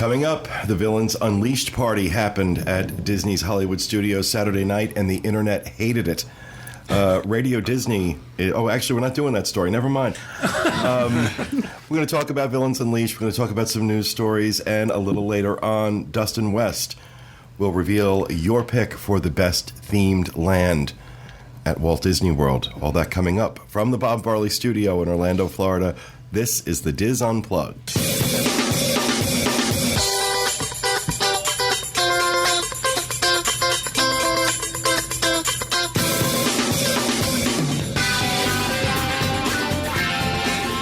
Coming up, the Villains Unleashed party happened at Disney's Hollywood Studios Saturday night, and the internet hated it. Radio Disney... actually, we're not doing that story. Never mind. We're going to talk about Villains Unleashed. We're going to talk about some news stories, and a little later on, Dustin West will reveal your pick for the best themed land at Walt Disney World. All that coming up from the Bob Varley Studio in Orlando, Florida. This is the DIS Unplugged.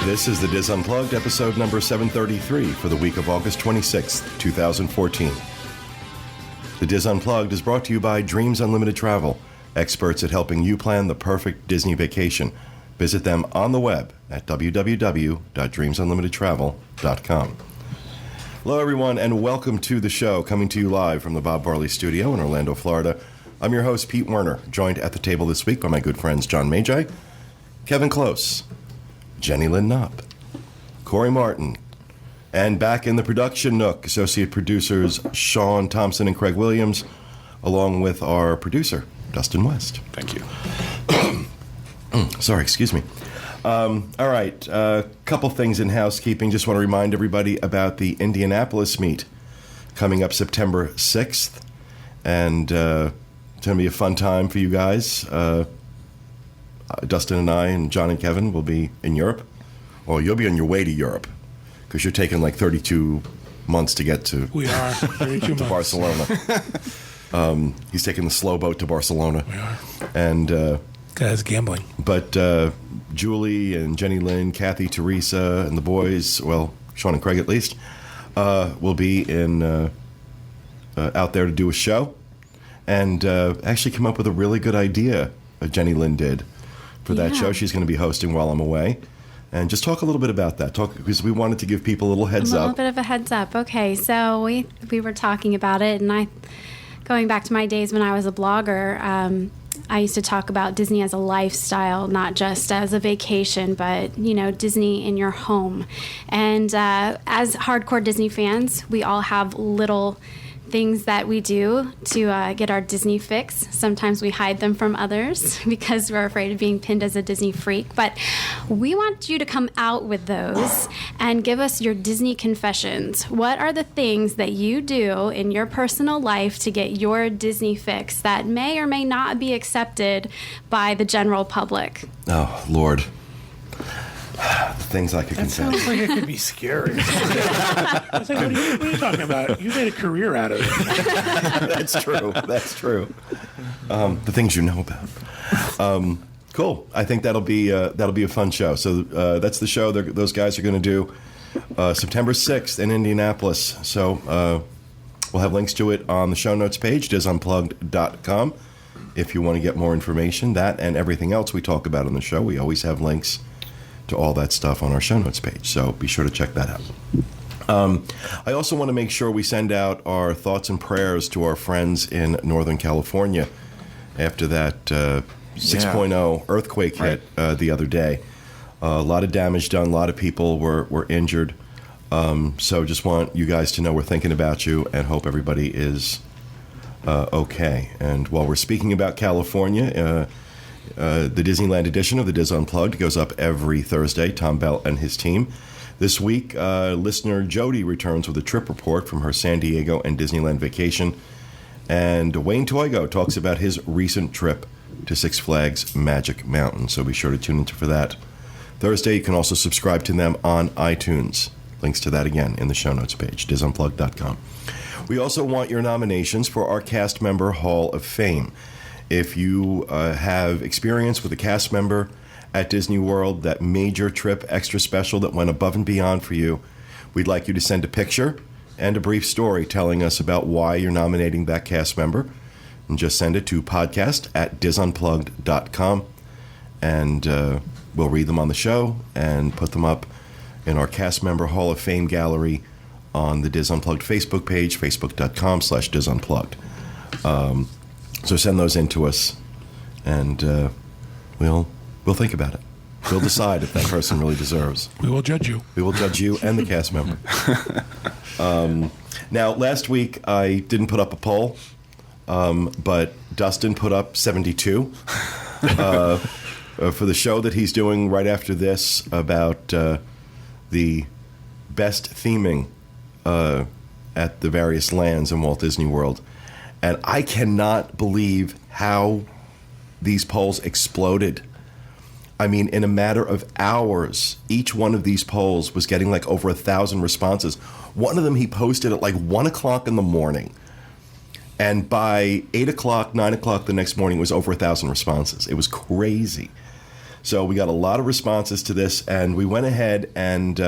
This is the DIS Unplugged, episode number 733 for the week of August 26th, 2014. The DIS Unplugged is brought to you by Dreams Unlimited Travel, experts at helping you plan the perfect Disney vacation. Visit them on the web at www.dreamsunlimitedtravel.com. Hello, everyone, and welcome to the show, coming to you live from the Bob Varley Studio in Orlando, Florida. I'm your host, Pete Werner, joined at the table this week by my good friends John Magi, Kevin Close, Jenny Lynn Knopp, Corey Martin, and back in the production nook, associate producers Sean Thompson and Craig Williams, along with our producer, Dustin West. Thank you. Sorry, excuse me. All right, a couple things in housekeeping. Just want to remind everybody about the Indianapolis meet coming up September 6th, and it's going to be a fun time for you guys. Dustin and I and John and Kevin will be in Europe. Well, you'll be on your way to Europe because you're taking like 32 months to get to. We are 32 to months. Barcelona. He's taking the slow boat to Barcelona. We are. And guy's gambling. But Julie and Jenny Lynn, Kathy, Teresa, and the boys, well, Sean and Craig at least, will be in out there to do a show, and actually come up with a really good idea. Jenny Lynn did. For that show she's going to be hosting while I'm away. And just talk a little bit about that. Because we wanted to give people a little heads up. A little bit of a heads up. Okay, so we were talking about it, and going back to my days when I was a blogger, I used to talk about Disney as a lifestyle, not just as a vacation, but, Disney in your home. And as hardcore Disney fans, we all have little things that we do to get our Disney fix. Sometimes we hide them from others because we're afraid of being pinned as a Disney freak. But we want you to come out with those and give us your Disney confessions. What are the things that you do in your personal life to get your Disney fix that may or may not be accepted by the general public? Oh, Lord. The things I could confess. Sounds like it could be scary. What are you talking about? You made a career out of it. That's true. That's true. The things you know about. Cool. I think that'll be a fun show. So that's the show those guys are going to do September 6th in Indianapolis. So we'll have links to it on the show notes page, disunplugged.com. If you want to get more information, that and everything else we talk about on the show, we always have links to all that stuff on our show notes page, so be sure to check that out. I also want to make sure we send out our thoughts and prayers to our friends in Northern California after that 6.0 earthquake hit the other day. A lot of damage done, a lot of people were injured, so just want you guys to know we're thinking about you and hope everybody is okay. And while we're speaking about California, the Disneyland edition of the DIS Unplugged goes up every Thursday. Tom Bell and his team. This week, listener Jody returns with a trip report from her San Diego and Disneyland vacation. And Wayne Toigo talks about his recent trip to Six Flags Magic Mountain. So be sure to tune in for that. Thursday, you can also subscribe to them on iTunes. Links to that again in the show notes page, disunplugged.com. We also want your nominations for our cast member Hall of Fame. If you have experience with a cast member at Disney World, that major trip, extra special that went above and beyond for you, we'd like you to send a picture and a brief story telling us about why you're nominating that cast member. And just send it to podcast@disunplugged.com, and we'll read them on the show and put them up in our cast member Hall of Fame gallery on the DIS Unplugged Facebook page, facebook.com/DISUnplugged. So send those in to us, and we'll think about it. We'll decide if that person really deserves. We will judge you. We will judge you and the cast member. Now, last week I didn't put up a poll, but Dustin put up 72 for the show that he's doing right after this about the best theming at the various lands in Walt Disney World. And I cannot believe how these polls exploded. I mean, in a matter of hours, each one of these polls was getting like over 1,000 responses. One of them he posted at like 1 o'clock in the morning. And by 8 o'clock, 9 o'clock the next morning, it was over 1,000 responses. It was crazy. So we got a lot of responses to this, and we went ahead and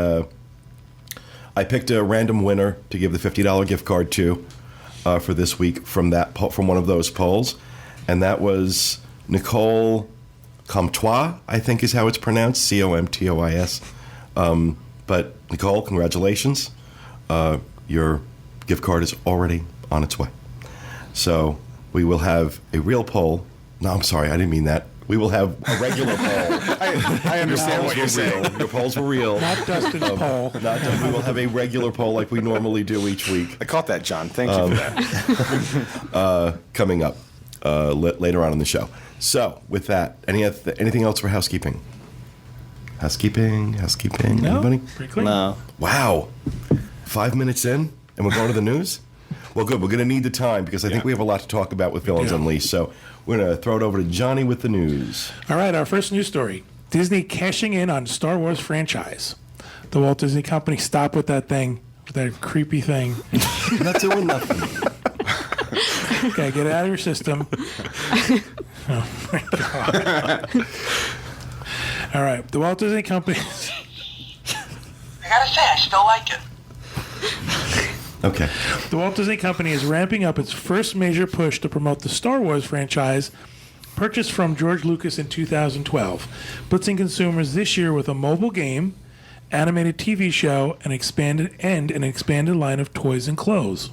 I picked a random winner to give the $50 gift card to for this week from one of those polls. And that was Nicole Comtois, I think is how it's pronounced, Comtois. But Nicole, congratulations. Your gift card is already on its way. So we will have a real poll. No, I'm sorry, I didn't mean that. We will have a regular poll. I understand what you're saying. Your polls were real. Not Dustin's poll. We will have a regular poll like we normally do each week. I caught that, John. Thank you for that. Coming up later on in the show. So, with that, anything else for housekeeping? Housekeeping? No, Anybody? pretty clear. No. Wow. 5 minutes in, and we're going to the news? Well, good. We're going to need the time because I think we have a lot to talk about with Villains Unleashed. So, we're going to throw it over to Johnny with the news. All right, our first news story. Disney cashing in on Star Wars franchise. The Walt Disney Company stopped with that thing, with that creepy thing. I'm not doing nothing. Okay, get it out of your system. Oh, my God. All right, the Walt Disney Company... I gotta say, I still like it. Okay. The Walt Disney Company is ramping up its first major push to promote the Star Wars franchise, purchased from George Lucas in 2012, blitzing consumers this year with a mobile game, animated TV show, an expanded line of toys and clothes.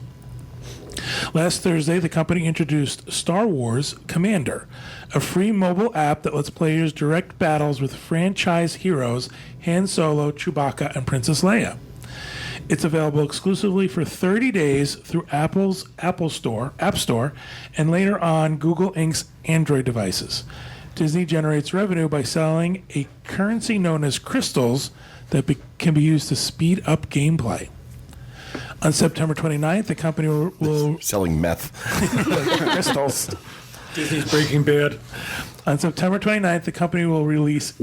Last Thursday, the company introduced Star Wars Commander, a free mobile app that lets players direct battles with franchise heroes Han Solo, Chewbacca, and Princess Leia. It's available exclusively for 30 days through Apple's App Store, and later on Google Inc.'s Android devices. Disney generates revenue by selling a currency known as crystals that can be used to speed up gameplay. On September 29th, the company will Selling meth. crystals. Disney's Breaking Bad. On September 29th, the company will release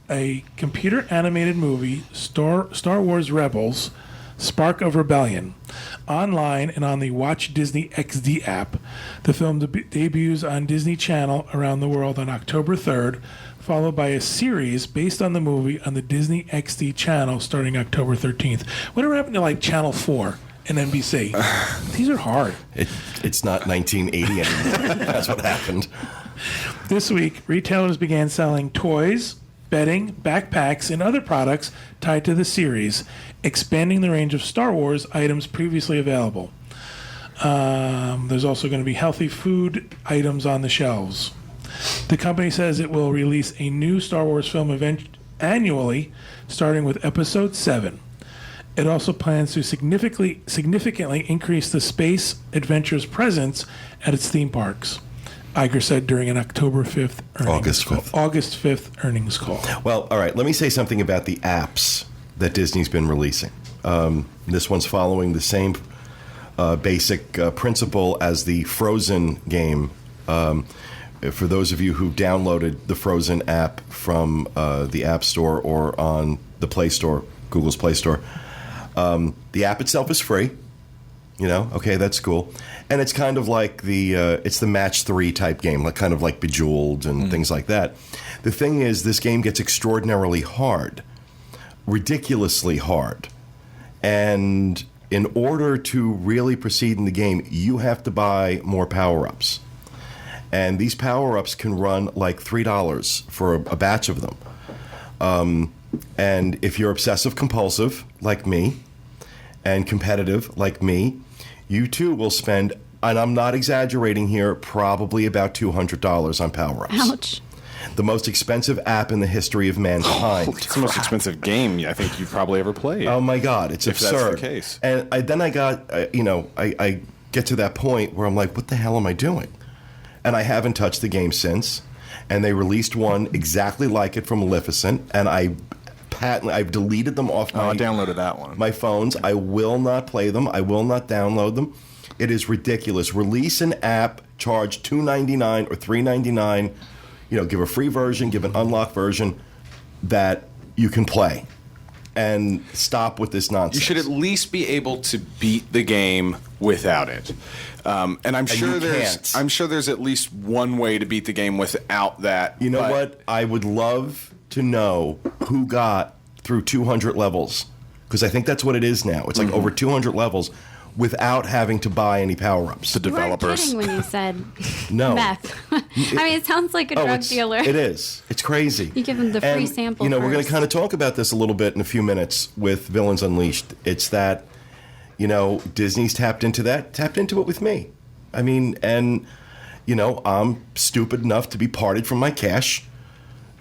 a computer-animated movie, Star Wars Rebels, Spark of Rebellion, online and on the Watch Disney XD app. The film debuts on Disney Channel around the world on October 3rd, followed by a series based on the movie on the Disney XD channel starting October 13th. Whatever happened to like Channel 4 and NBC? These are hard. It's not 1980 anymore. That's what happened. This week, retailers began selling toys, bedding, backpacks, and other products tied to the series, expanding the range of Star Wars items previously available. There's also going to be healthy food items on the shelves. The company says it will release a new Star Wars film event annually, starting with Episode 7. It also plans to significantly increase the Space Adventures presence at its theme parks, Iger said during an October 5th August 5th earnings call. Well, all right, let me say something about the apps that Disney's been releasing. This one's following the same basic principle as the Frozen game. For those of you who downloaded the Frozen app from the App Store or on the Play Store, Google's Play Store, the app itself is free. You know, okay, that's cool. And it's kind of like it's the match 3 type game, like kind of like Bejeweled and things like that. The thing is, this game gets extraordinarily hard, ridiculously hard. And in order to really proceed in the game, you have to buy more power-ups. And these power-ups can run like $3 for a batch of them. And if you're obsessive-compulsive, like me, and competitive, like me, you too will spend, and I'm not exaggerating here, probably about $200 on power-ups. Ouch. The most expensive app in the history of mankind. It's the most expensive game I think you've probably ever played. Oh my God, it's if absurd. That's the case. And I got, I get to that point where I'm like, what the hell am I doing? And I haven't touched the game since. And they released one exactly like it from Maleficent, and I've deleted them off I downloaded that one. my phones. I will not play them. I will not download them. It is ridiculous. Release an app, charge $2.99 or $3.99. Give a free version, give an unlocked version that you can play, and stop with this nonsense. You should at least be able to beat the game without it. And I'm sure there's at least one way to beat the game without that. You know what? I would love to know who got through 200 levels, because I think that's what it is now. It's like over 200 levels without having to buy any power-ups. The developers. You weren't kidding when you said No. meth. It sounds like a drug dealer. It is. It's crazy. You give them the free sample we're going to first. kind of talk about this a little bit in a few minutes with Villains Unleashed. It's that, Disney's tapped into it with me. I mean, and, I'm stupid enough to be parted from my cash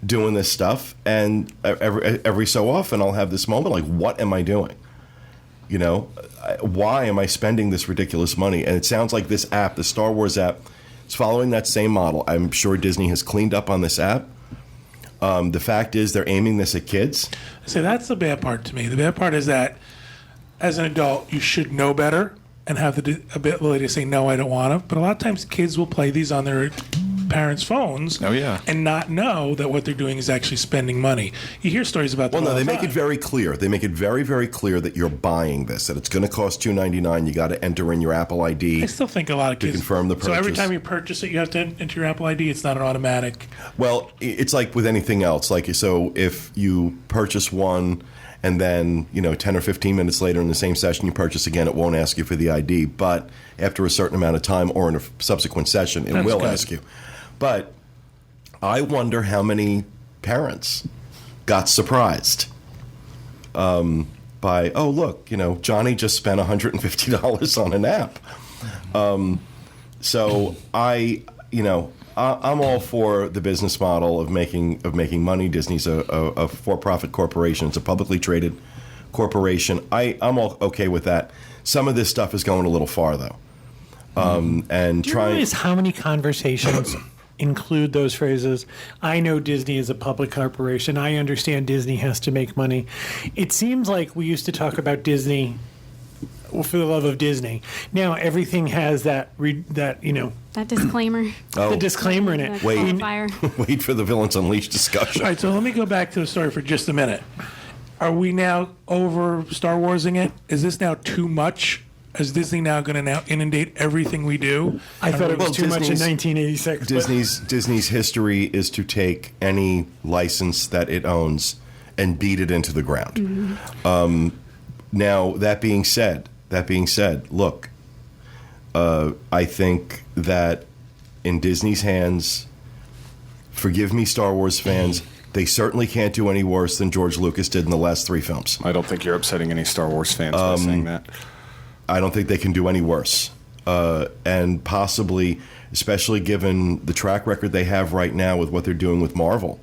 doing this stuff. And every so often I'll have this moment like, what am I doing? Why am I spending this ridiculous money? And it sounds like this app, the Star Wars app, is following that same model. I'm sure Disney has cleaned up on this app. The fact is they're aiming this at kids. So that's the bad part to me. The bad part is that as an adult, you should know better and have the ability to say, no, I don't want to. But a lot of times kids will play these on their parents' phones and not know that what they're doing is actually spending money. You hear stories about that. Well, no, they make it very clear. They make it very, very clear that you're buying this, that it's going to cost $2.99. You got to enter in your Apple ID. I still think a lot of kids confirm the purchase. So every time you purchase it, you have to enter your Apple ID. It's not an automatic. Well, it's like with anything else. Like, so if you purchase one and then, 10 or 15 minutes later in the same session you purchase again, it won't ask you for the ID. But after a certain amount of time or in a subsequent session, it will ask you. But I wonder how many parents got surprised by, oh, look, Johnny just spent $150 on an app. So I'm all for the business model of making money. Disney's a for-profit corporation. It's a publicly traded corporation. I'm all okay with that. Some of this stuff is going a little far, though. And Do you realize how many conversations include those phrases? I know Disney is a public corporation. I understand Disney has to make money. It seems like we used to talk about Disney for the love of Disney. Now everything has that disclaimer. The disclaimer in it. Wait for the Villains Unleashed discussion. All right, so let me go back to the story for just a minute. Are we now over Star Warsing it? Is this now too much? Is Disney now going to now inundate everything we do? I thought it was too much in 1986. Disney's history is to take any license that it owns and beat it into the ground. Mm-hmm. Now, that being said, look, I think that in Disney's hands, forgive me, Star Wars fans, they certainly can't do any worse than George Lucas did in the last 3 films. I don't think you're upsetting any Star Wars fans by saying that. I don't think they can do any worse. And possibly, especially given the track record they have right now with what they're doing with Marvel,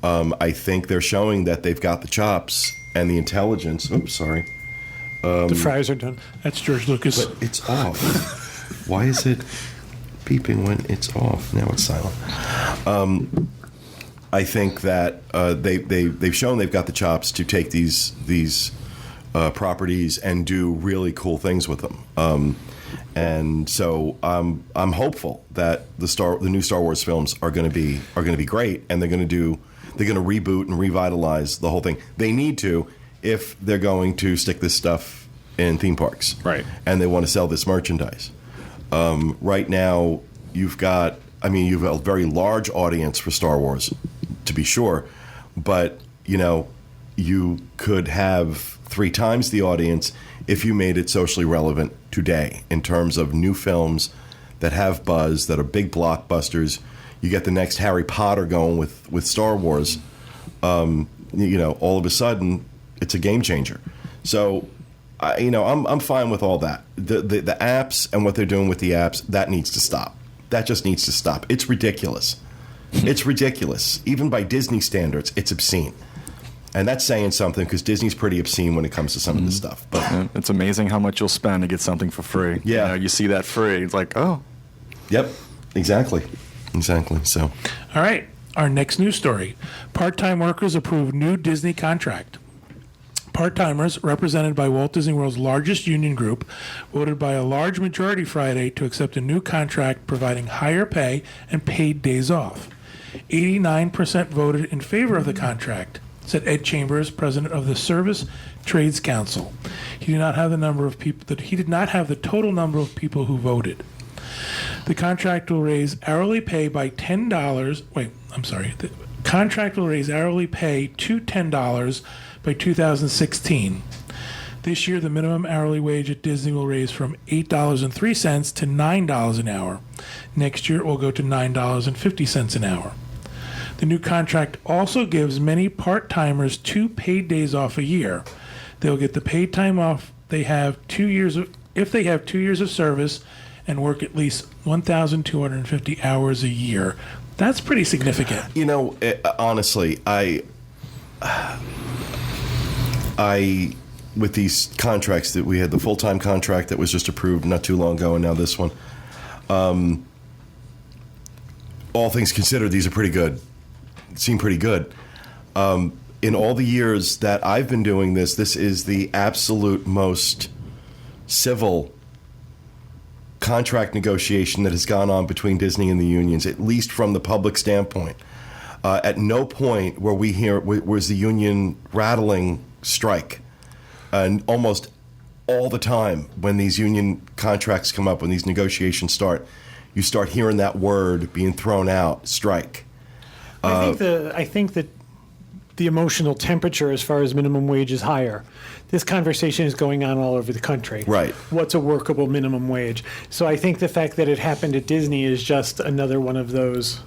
I think they're showing that they've got the chops and the intelligence. Oops, sorry. The fries are done. That's George Lucas. But it's off. Why is it beeping when it's off? Now it's silent. I think that they've shown they've got the chops to take these properties and do really cool things with them. And so I'm hopeful that the new Star Wars films are going to be great, and they're going to reboot and revitalize the whole thing. They need to, if they're going to stick this stuff in theme parks, right? And they want to sell this merchandise. Right now, you've got a very large audience for Star Wars, to be sure, but you could have 3 times the audience if you made it socially relevant today in terms of new films that have buzz, that are big blockbusters. You get the next Harry Potter going with Star Wars. All of a sudden, it's a game changer. So, I'm fine with all that. The apps and what they're doing with the apps, that needs to stop. That just needs to stop. It's ridiculous. It's ridiculous. Even by Disney standards, it's obscene. And that's saying something because Disney's pretty obscene when it comes to some of this stuff. But Yeah, it's amazing how much you'll spend to get something for free. Yeah. You see that free. It's like, oh. Yep, exactly. So, All right, our next news story. Part-time workers approve new Disney contract. Part-timers, represented by Walt Disney World's largest union group, voted by a large majority Friday to accept a new contract providing higher pay and paid days off. 89% voted in favor of the contract, said Ed Chambers, president of the Service Trades Council. He did not have the total number of people who voted. The contract will raise hourly pay by $10. The contract will raise hourly pay to $10 by 2016. This year, the minimum hourly wage at Disney will raise from $8.03 to $9 an hour. Next year, it will go to $9.50 an hour. The new contract also gives many part-timers 2 paid days off a year. They'll get the paid time off if they have 2 years of service and work at least 1,250 hours a year. That's pretty significant. Honestly, I with these contracts that we had, the full-time contract that was just approved not too long ago, and now this one, all things considered, these are pretty good. Seem pretty good. In all the years that I've been doing this is the absolute most civil contract negotiation that has gone on between Disney and the unions, at least from the public standpoint. At no point where we hear was the union rattling strike. And almost all the time when these union contracts come up, when these negotiations start, you start hearing that word being thrown out, strike. I think that the emotional temperature as far as minimum wage is higher. This conversation is going on all over the country. Right. What's a workable minimum wage? So I think the fact that it happened at Disney is just another one of those.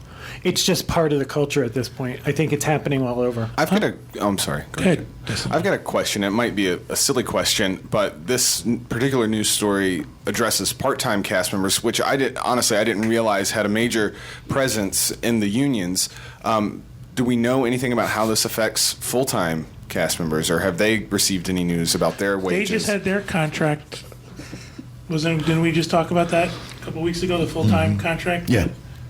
It's just part of the culture at this point. I think it's happening all over. I'm sorry. Go ahead. I've got a question. It might be a silly question, but this particular news story addresses part-time cast members, which I didn't realize had a major presence in the unions. Do we know anything about how this affects full-time cast members, or have they received any news about their wages? They just had their contract. Didn't we just talk about that a couple weeks ago, the full-time contract? Yeah.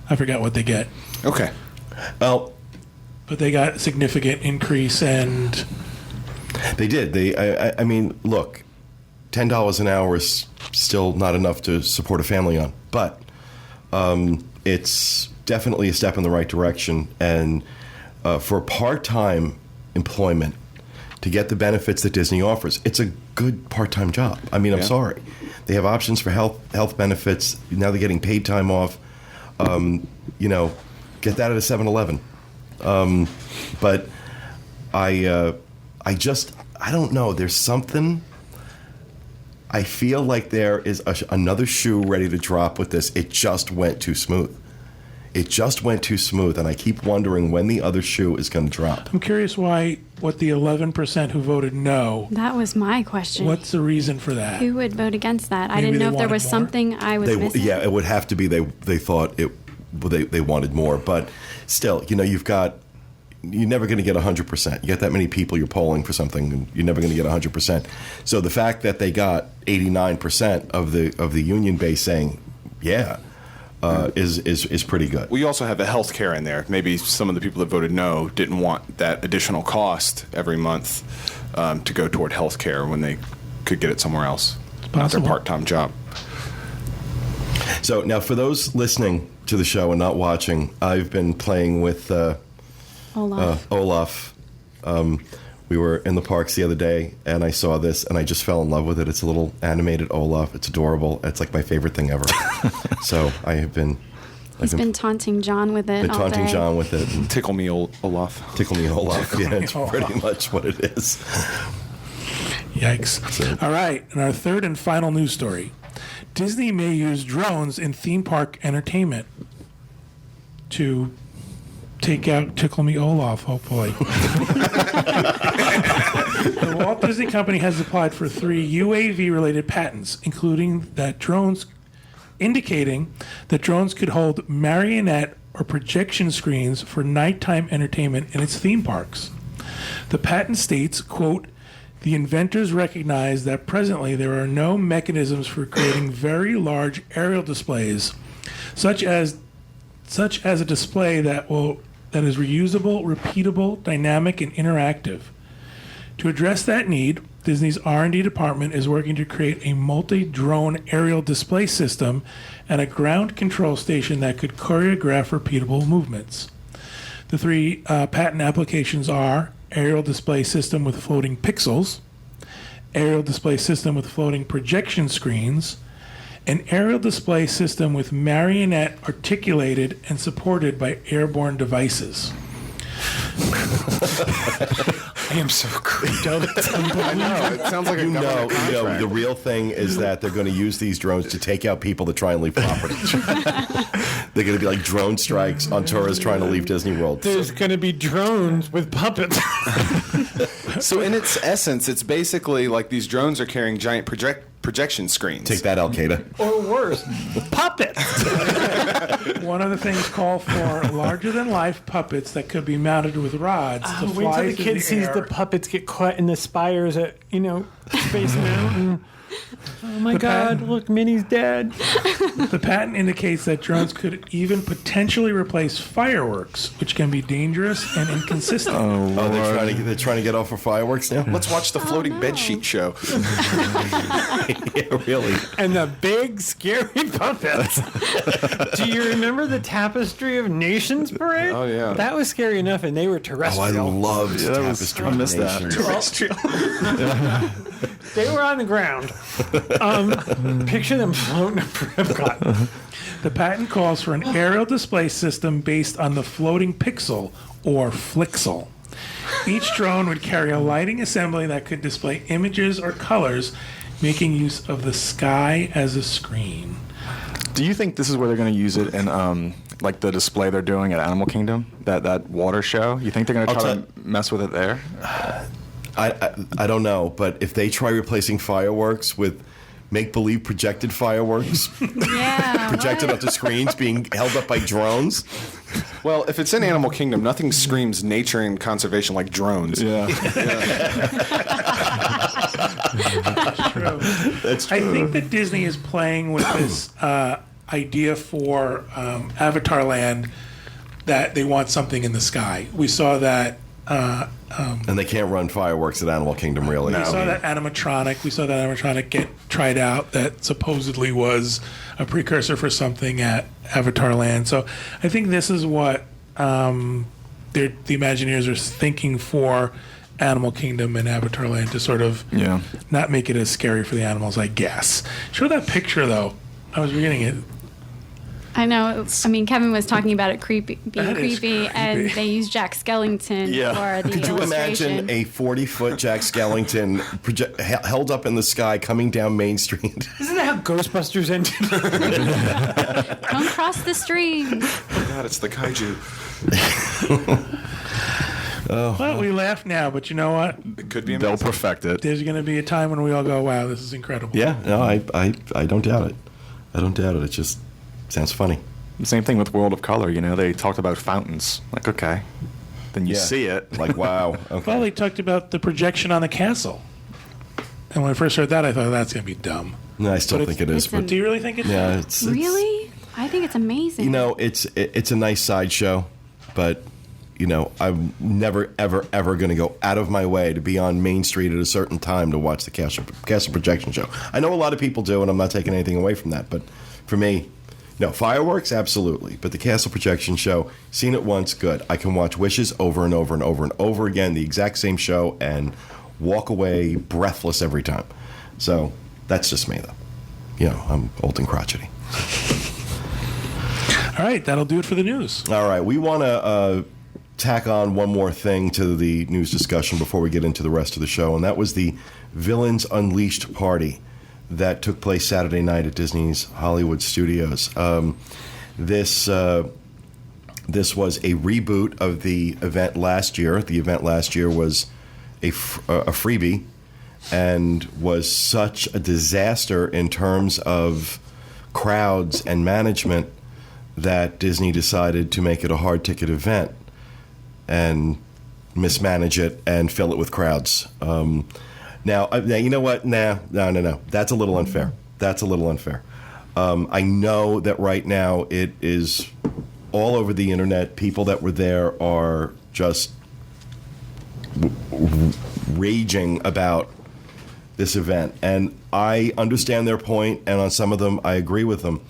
I forgot what they get. Okay. Well, but they got a significant increase, and they did. I mean, look, $10 an hour is still not enough to support a family on, but it's definitely a step in the right direction. And for part-time employment, to get the benefits that Disney offers, it's a good part-time job. I mean, I'm sorry. They have options for health benefits. Now they're getting paid time off. Get that at a 7-Eleven. But I don't know. There's something. I feel like there is another shoe ready to drop with this. It just went too smooth. And I keep wondering when the other shoe is going to drop. I'm curious what the 11% who voted no. That was my question. What's the reason for that? Who would vote against that? Maybe I didn't know they if there was wanted more? something I was missing. Yeah, it would have to be. They thought they wanted more, but still, you're never going to get 100%. You get that many people you're polling for something, and you're never going to get 100%. So the fact that they got 89% of the union base saying, yeah, is pretty good. We also have the health care in there. Maybe some of the people that voted no didn't want that additional cost every month to go toward health care when they could get it somewhere else, not their part-time job. So now, for those listening to the show and not watching, I've been playing with Olaf. We were in the parks the other day, and I saw this, and I just fell in love with it. It's a little animated Olaf. It's adorable. It's like my favorite thing ever. So I have been... He's been taunting John with it all day. John with it. And Tickle me, Olaf. Tickle me, Olaf. Yeah, it's pretty much what it is. Yikes. All right, and our third and final news story. Disney may use drones in theme park entertainment to take out Tickle Me Olaf, hopefully. The Walt Disney Company has applied for 3 UAV-related patents, indicating that drones could hold marionette or projection screens for nighttime entertainment in its theme parks. The patent states, quote, "The inventors recognize that presently there are no mechanisms for creating very large aerial displays, such as a display that is reusable, repeatable, dynamic, and interactive. To address that need, Disney's R&D department is working to create a multi-drone aerial display system and a ground control station that could choreograph repeatable movements. The three patent applications are aerial display system with floating pixels, aerial display system with floating projection screens, an aerial display system with marionette articulated and supported by airborne devices." I am so creeped out. I know. It sounds like a government contract. The real thing is that they're going to use these drones to take out people that try and leave property. They're going to be like drone strikes on tourists trying to leave Disney World. There's going to be drones with puppets. So in its essence, it's basically like these drones are carrying giant projection screens. Take that, Al Qaeda. Or worse, puppets. One of the things call for larger-than-life puppets that could be mounted with rods to Wait fly till the through kid the sees air. the puppets get caught in the spires at, Space Mountain. Oh my God, look, Minnie's dead. The patent indicates that drones could even potentially replace fireworks, which can be dangerous and inconsistent. Oh, they're trying to get off of fireworks now? Let's watch the floating bedsheet show. Yeah, really. And the big, scary puppets. Do you remember the Tapestry of Nations parade? Oh, yeah. That was scary enough, and they were Oh, I terrestrial. loved Tapestry. I missed that. They were on the ground. Picture them floating over Epcot. The patent calls for an aerial display system based on the floating pixel, or Flixel. Each drone would carry a lighting assembly that could display images or colors, making use of the sky as a screen. Do you think this is where they're going to use it in, like the display they're doing at Animal Kingdom, that water show? You think they're going to try to mess with it there? I don't know, but if they try replacing fireworks with make-believe projected fireworks, Yeah. projected onto screens being held up by drones, Well, if it's in Animal Kingdom, nothing screams nature and conservation like drones. Yeah. that's true. I think that Disney is playing with this idea for Avatar Land that they want something in the sky. We saw that. And they can't run fireworks at Animal Kingdom, really. We saw that animatronic get tried out that supposedly was a precursor for something at Avatar Land. So I think this is what the Imagineers are thinking for Animal Kingdom and Avatar Land to sort of not make it as scary for the animals, I guess. Show that picture, though. I was reading it. I know. I mean, Kevin was talking about it being That is creepy, and they used Jack Skellington for the Could you illustration. imagine a 40-foot Jack Skellington held up in the sky coming down Main Street? Isn't that how Ghostbusters ended? Don't cross the stream. Oh, God, it's the kaiju. Well, we laugh now, but you know what? It could be They'll amazing. perfect it. There's going to be a time when we all go, wow, this is incredible. Yeah, no, I don't doubt it. I don't doubt it. It just sounds funny. The same thing with World of Color. They talked about fountains. Like, okay. Then you see it. Like, wow. Okay. Well, they talked about the projection on the castle. And when I first heard that, I thought, that's going to be dumb. No, I still But think it is. it's But Do you really think it's yeah, dumb? it's Really? I think it's amazing. it's a nice sideshow, but I'm never ever going to go out of my way to be on Main Street at a certain time to watch the castle projection show. I know a lot of people do, and I'm not taking anything away from that. But for me, no, fireworks absolutely, but the castle projection show, seen it once, good. I can watch Wishes over and over and over and over again, the exact same show, and walk away breathless every time. So that's just me, though. I'm old and crotchety. All right, that'll do it for the news. All right, we want to tack on one more thing to the news discussion before we get into the rest of the show, and that was the Villains Unleashed party that took place Saturday night at Disney's Hollywood Studios. This was a reboot of the event last year. The event last year was a freebie and was such a disaster in terms of crowds and management that Disney decided to make it a hard ticket event and mismanage it and fill it with crowds. Now, you know what? No. That's a little unfair. I know that right now it is all over the internet. People that were there are just raging about this event. And I understand their point, and on some of them, I agree with them.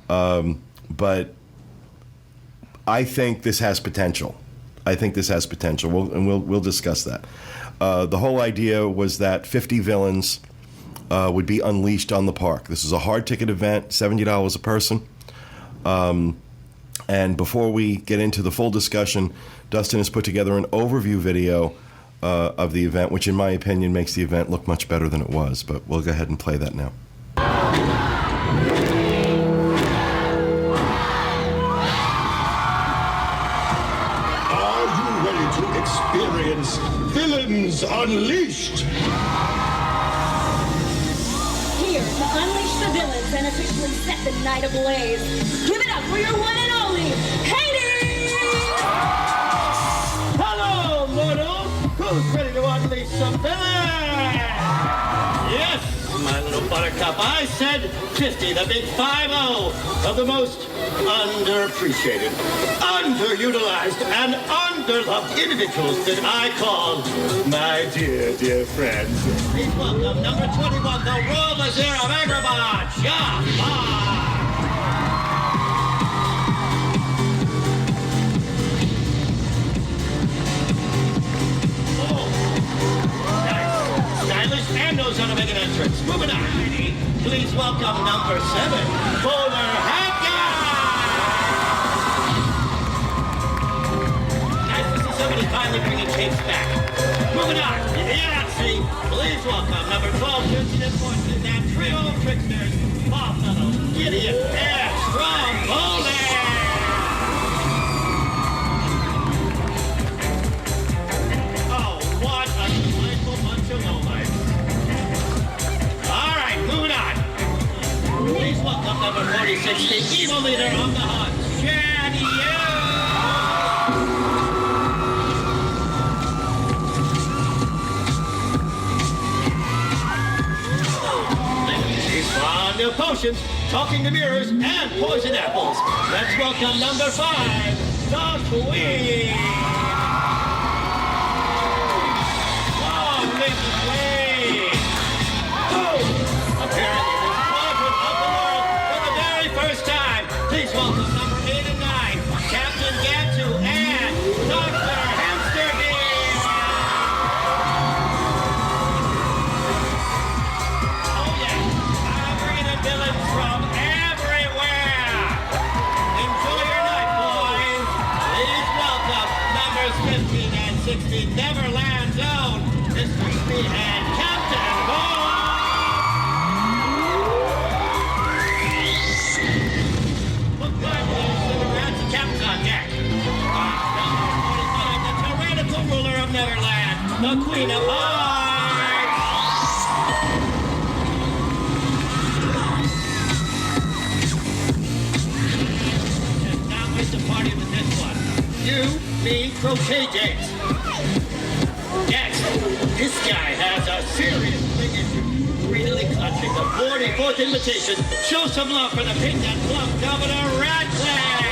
But I think this has potential. We'll discuss that. The whole idea was that 50 villains would be unleashed on the park. This is a hard ticket event, $70 a person. And before we get into the full discussion, Dustin has put together an overview video of the event, which in my opinion makes the event look much better than it was. But we'll go ahead and play that now. Are you ready to experience Villains Unleashed? Here to unleash the villains and officially set the night ablaze. Give it up for your one and only Hades! Hello, mortal! Who's ready to unleash some villains? Yes, my little buttercup. I said 50, the big 5-0 of the most underappreciated, underutilized, and underloved individuals that I call my dear, dear friends. Please welcome number 21, the Royal Vizier of Agrabah, Jafar! And knows how to make an entrance. Moving on, lady. Please welcome number 7, former head guy. Nice to see somebody finally bringing tapes back. Moving on, Yancey. Please welcome number 12, Jersey Enforcement, and trio of tricksters, Buffalo, Gideon, and Stromboli. Oh, what a delightful bunch of lowlights. Please welcome number 46, the evil leader of the hunt, Shady He's fond of potions, talking to mirrors, and poison apples. Let's welcome number 5, the Queen. Long live the Queen. Oh, apparently. First time, please welcome number 8 and 9, Captain Gantu and Dr. Hamsterbean. Oh yeah, I'm bringing in villains from everywhere. Enjoy your night, boys. Please welcome numbers 15 and 16, Neverland Zone, Mr. Speed and Captain Ball. Ruler of Neverland, the Queen of Hearts! And now with the party with this one. You, me, crochet games. Next, this guy has a serious big issue. Really clutching the 44th invitation. Show some love for the pink and plump Governor Radcliffe!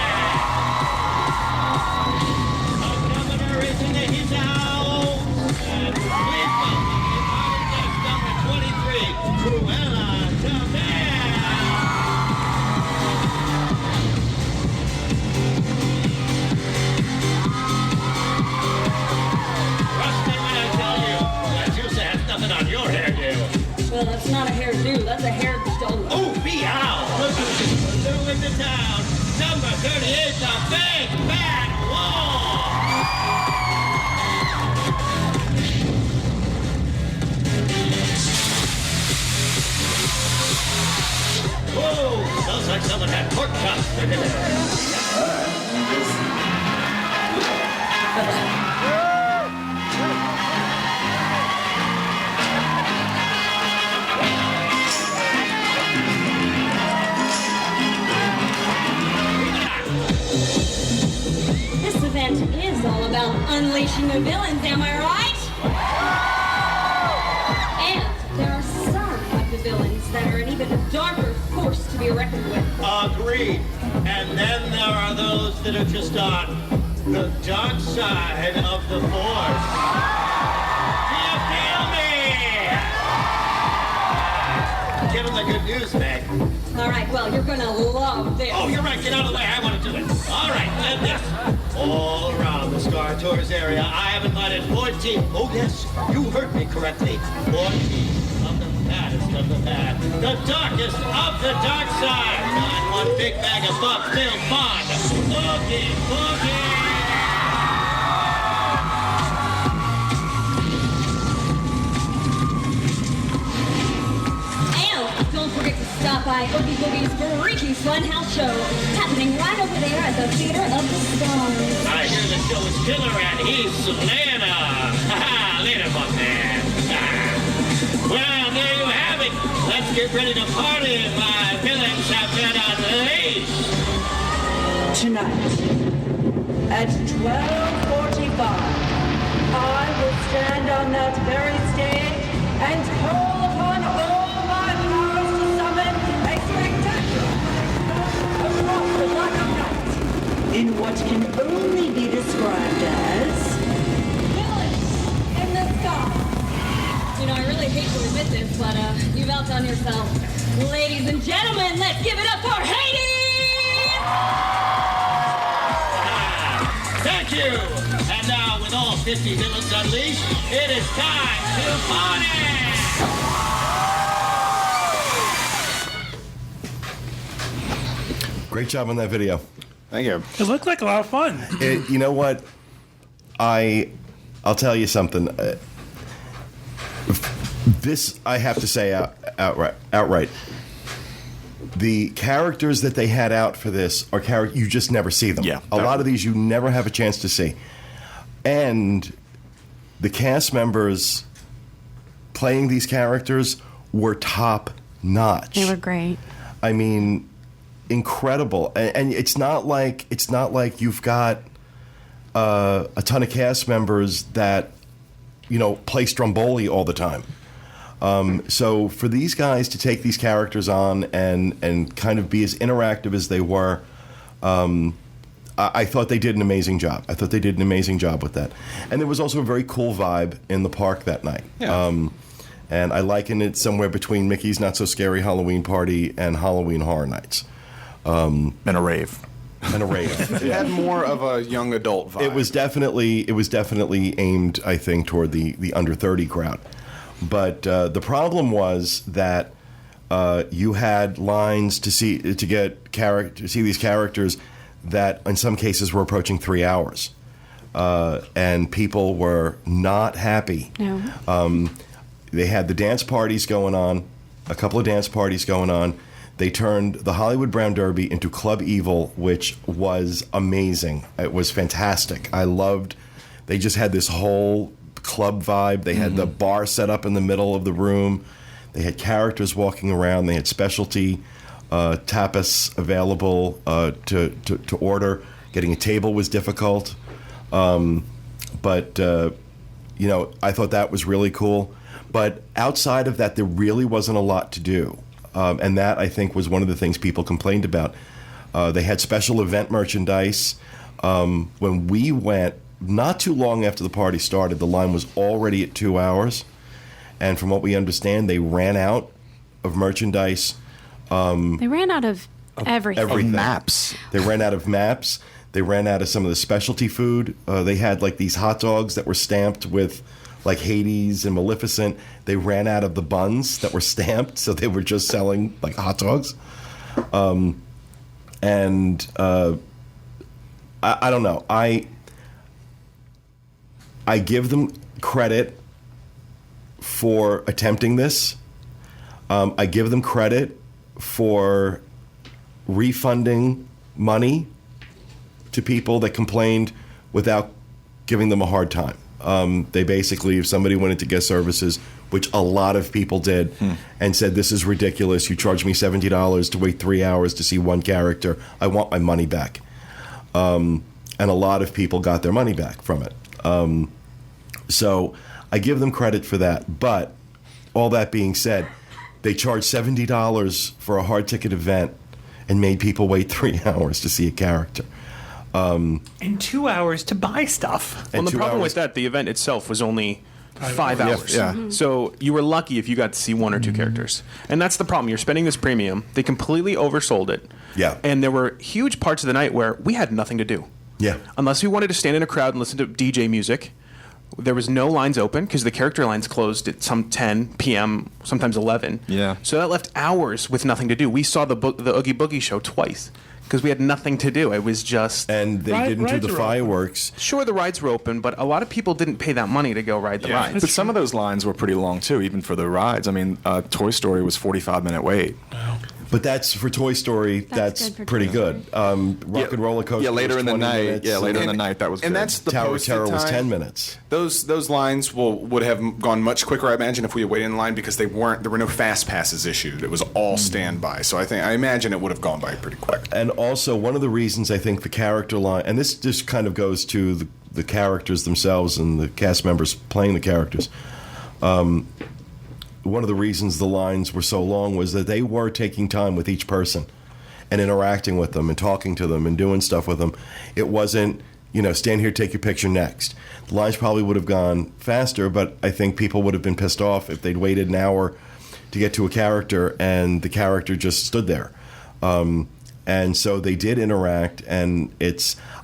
In his house. And please welcome number 23, Cruella de Vil. Rustin, when I tell you, that juice has nothing on your hairdo. Well, that's not a hairdo, that's a hair stole. Oh, meow! Look who's new into town. Number 38, the Big Bad Walt. Whoa! Sounds like someone had pork chops for dinner. unleashing the villains, am I right? And there are some of the villains that are an even darker force to be reckoned with. Agreed. And then there are those that are just on the dark side of the Force. Do you feel me? Give him the good news, Meg. All right, well, you're gonna love this. Oh, you're right. Get out of the way. I want to do it. All right, and this. All around the Star Tours area, I have invited 14. Oh, yes, you heard me correctly. 14 of the baddest of the bad. The darkest of the dark side. On one big bag of buff-filled fun. Boogie, boogie. Don't forget to stop by Oogie Boogie's Freaky Funhouse Show, happening right over there at the Theater of the Stars. I hear the show is killer and he's Lana. Ha later, Buckman. Well, there you have it. Let's get ready to party. My villains have been unleashed. Tonight, at 12:45, I will stand on that very stage and call upon all my powers to summon a spectacular across the Black Night in what can only be described as Villains in the sky. You know, I really hate to admit this, but you've outdone yourself. Ladies and gentlemen, let's give it up for Hades! Thank you. And now, with all 50 villains unleashed, it is time to party. Great job on that video. Thank you. It looked like a lot of fun. You know what? I'll tell you something. This I have to say outright. The characters that they had out for this are characters you just never see them. Yeah, a lot of these you never have a chance to see, and the cast members playing these characters were top notch. They were great. I mean, incredible, and it's not like you've got a ton of cast members that play Stromboli all the time. So for these guys to take these characters on and kind of be as interactive as they were, I thought they did an amazing job. I thought they did an amazing job with that. And there was also a very cool vibe in the park that night. Yeah. And I liken it somewhere between Mickey's Not So Scary Halloween Party and Halloween Horror Nights. And a rave. And a rave. It had more of a young adult vibe. It was definitely aimed, I think, toward the under 30 crowd. But the problem was that you had lines to see these characters that in some cases were approaching 3 hours, and people were not happy. No. They had the dance parties going on, a couple of dance parties going on. They turned the Hollywood Brown Derby into Club Evil, which was amazing. It was fantastic. I loved. They just had this whole club vibe. They had the bar set up in the middle of the room. They had characters walking around. They had specialty tapas available to order. Getting a table was difficult, but I thought that was really cool. But outside of that, there really wasn't a lot to do, and that I think was one of the things people complained about. They had special event merchandise. When we went, not too long after the party started, the line was already at 2 hours. And from what we understand, they ran out of merchandise. They ran out of everything. Maps. They ran out of maps. They ran out of some of the specialty food. They had like these hot dogs that were stamped with like Hades and Maleficent. They ran out of the buns that were stamped, so they were just selling like hot dogs. I don't know. I give them credit for attempting this. I give them credit for refunding money to people that complained without giving them a hard time. They basically, if somebody went into guest services, which a lot of people did, and said, this is ridiculous, you charged me $70 to wait 3 hours to see one character, I want my money back. And a lot of people got their money back from it. So I give them credit for that. But all that being said, they charged $70 for a hard ticket event and made people wait 3 hours to see a character. And 2 hours to buy stuff. Well, the problem with that, the event itself was only 5 hours. Yeah. So you were lucky if you got to see 1 or 2 characters. And that's the problem. You're spending this premium. They completely oversold it. Yeah. And there were huge parts of the night where we had nothing to do. Yeah. Unless we wanted to stand in a crowd and listen to DJ music. There was no lines open because the character lines closed at some 10 p.m., sometimes 11. Yeah. So that left hours with nothing to do. We saw the Oogie Boogie show twice because we had nothing to do. It was just... And they didn't do the fireworks. Sure, the rides were open, but a lot of people didn't pay that money to go ride the rides. But some of those lines were pretty long, too, even for the rides. I mean, Toy Story was 45-minute wait. Wow. But that's for Toy Story. That's good for pretty Toy good. Rock and Roller Coaster. Yeah, later was in the 20 night. minutes, Yeah, later in the night, that was good. And that's the Tower of posted Terror was time. 10 minutes. Those lines would have gone much quicker, I imagine, if we had waited in line because there were no fast passes issued. It was all standby. So I imagine it would have gone by pretty quick. And also, one of the reasons I think the character line, and this just kind of goes to the characters themselves and the cast members playing the characters. One of the reasons the lines were so long was that they were taking time with each person and interacting with them and talking to them and doing stuff with them. It wasn't, stand here, take your picture next. The lines probably would have gone faster, but I think people would have been pissed off if they'd waited an hour to get to a character and the character just stood there. And so they did interact, and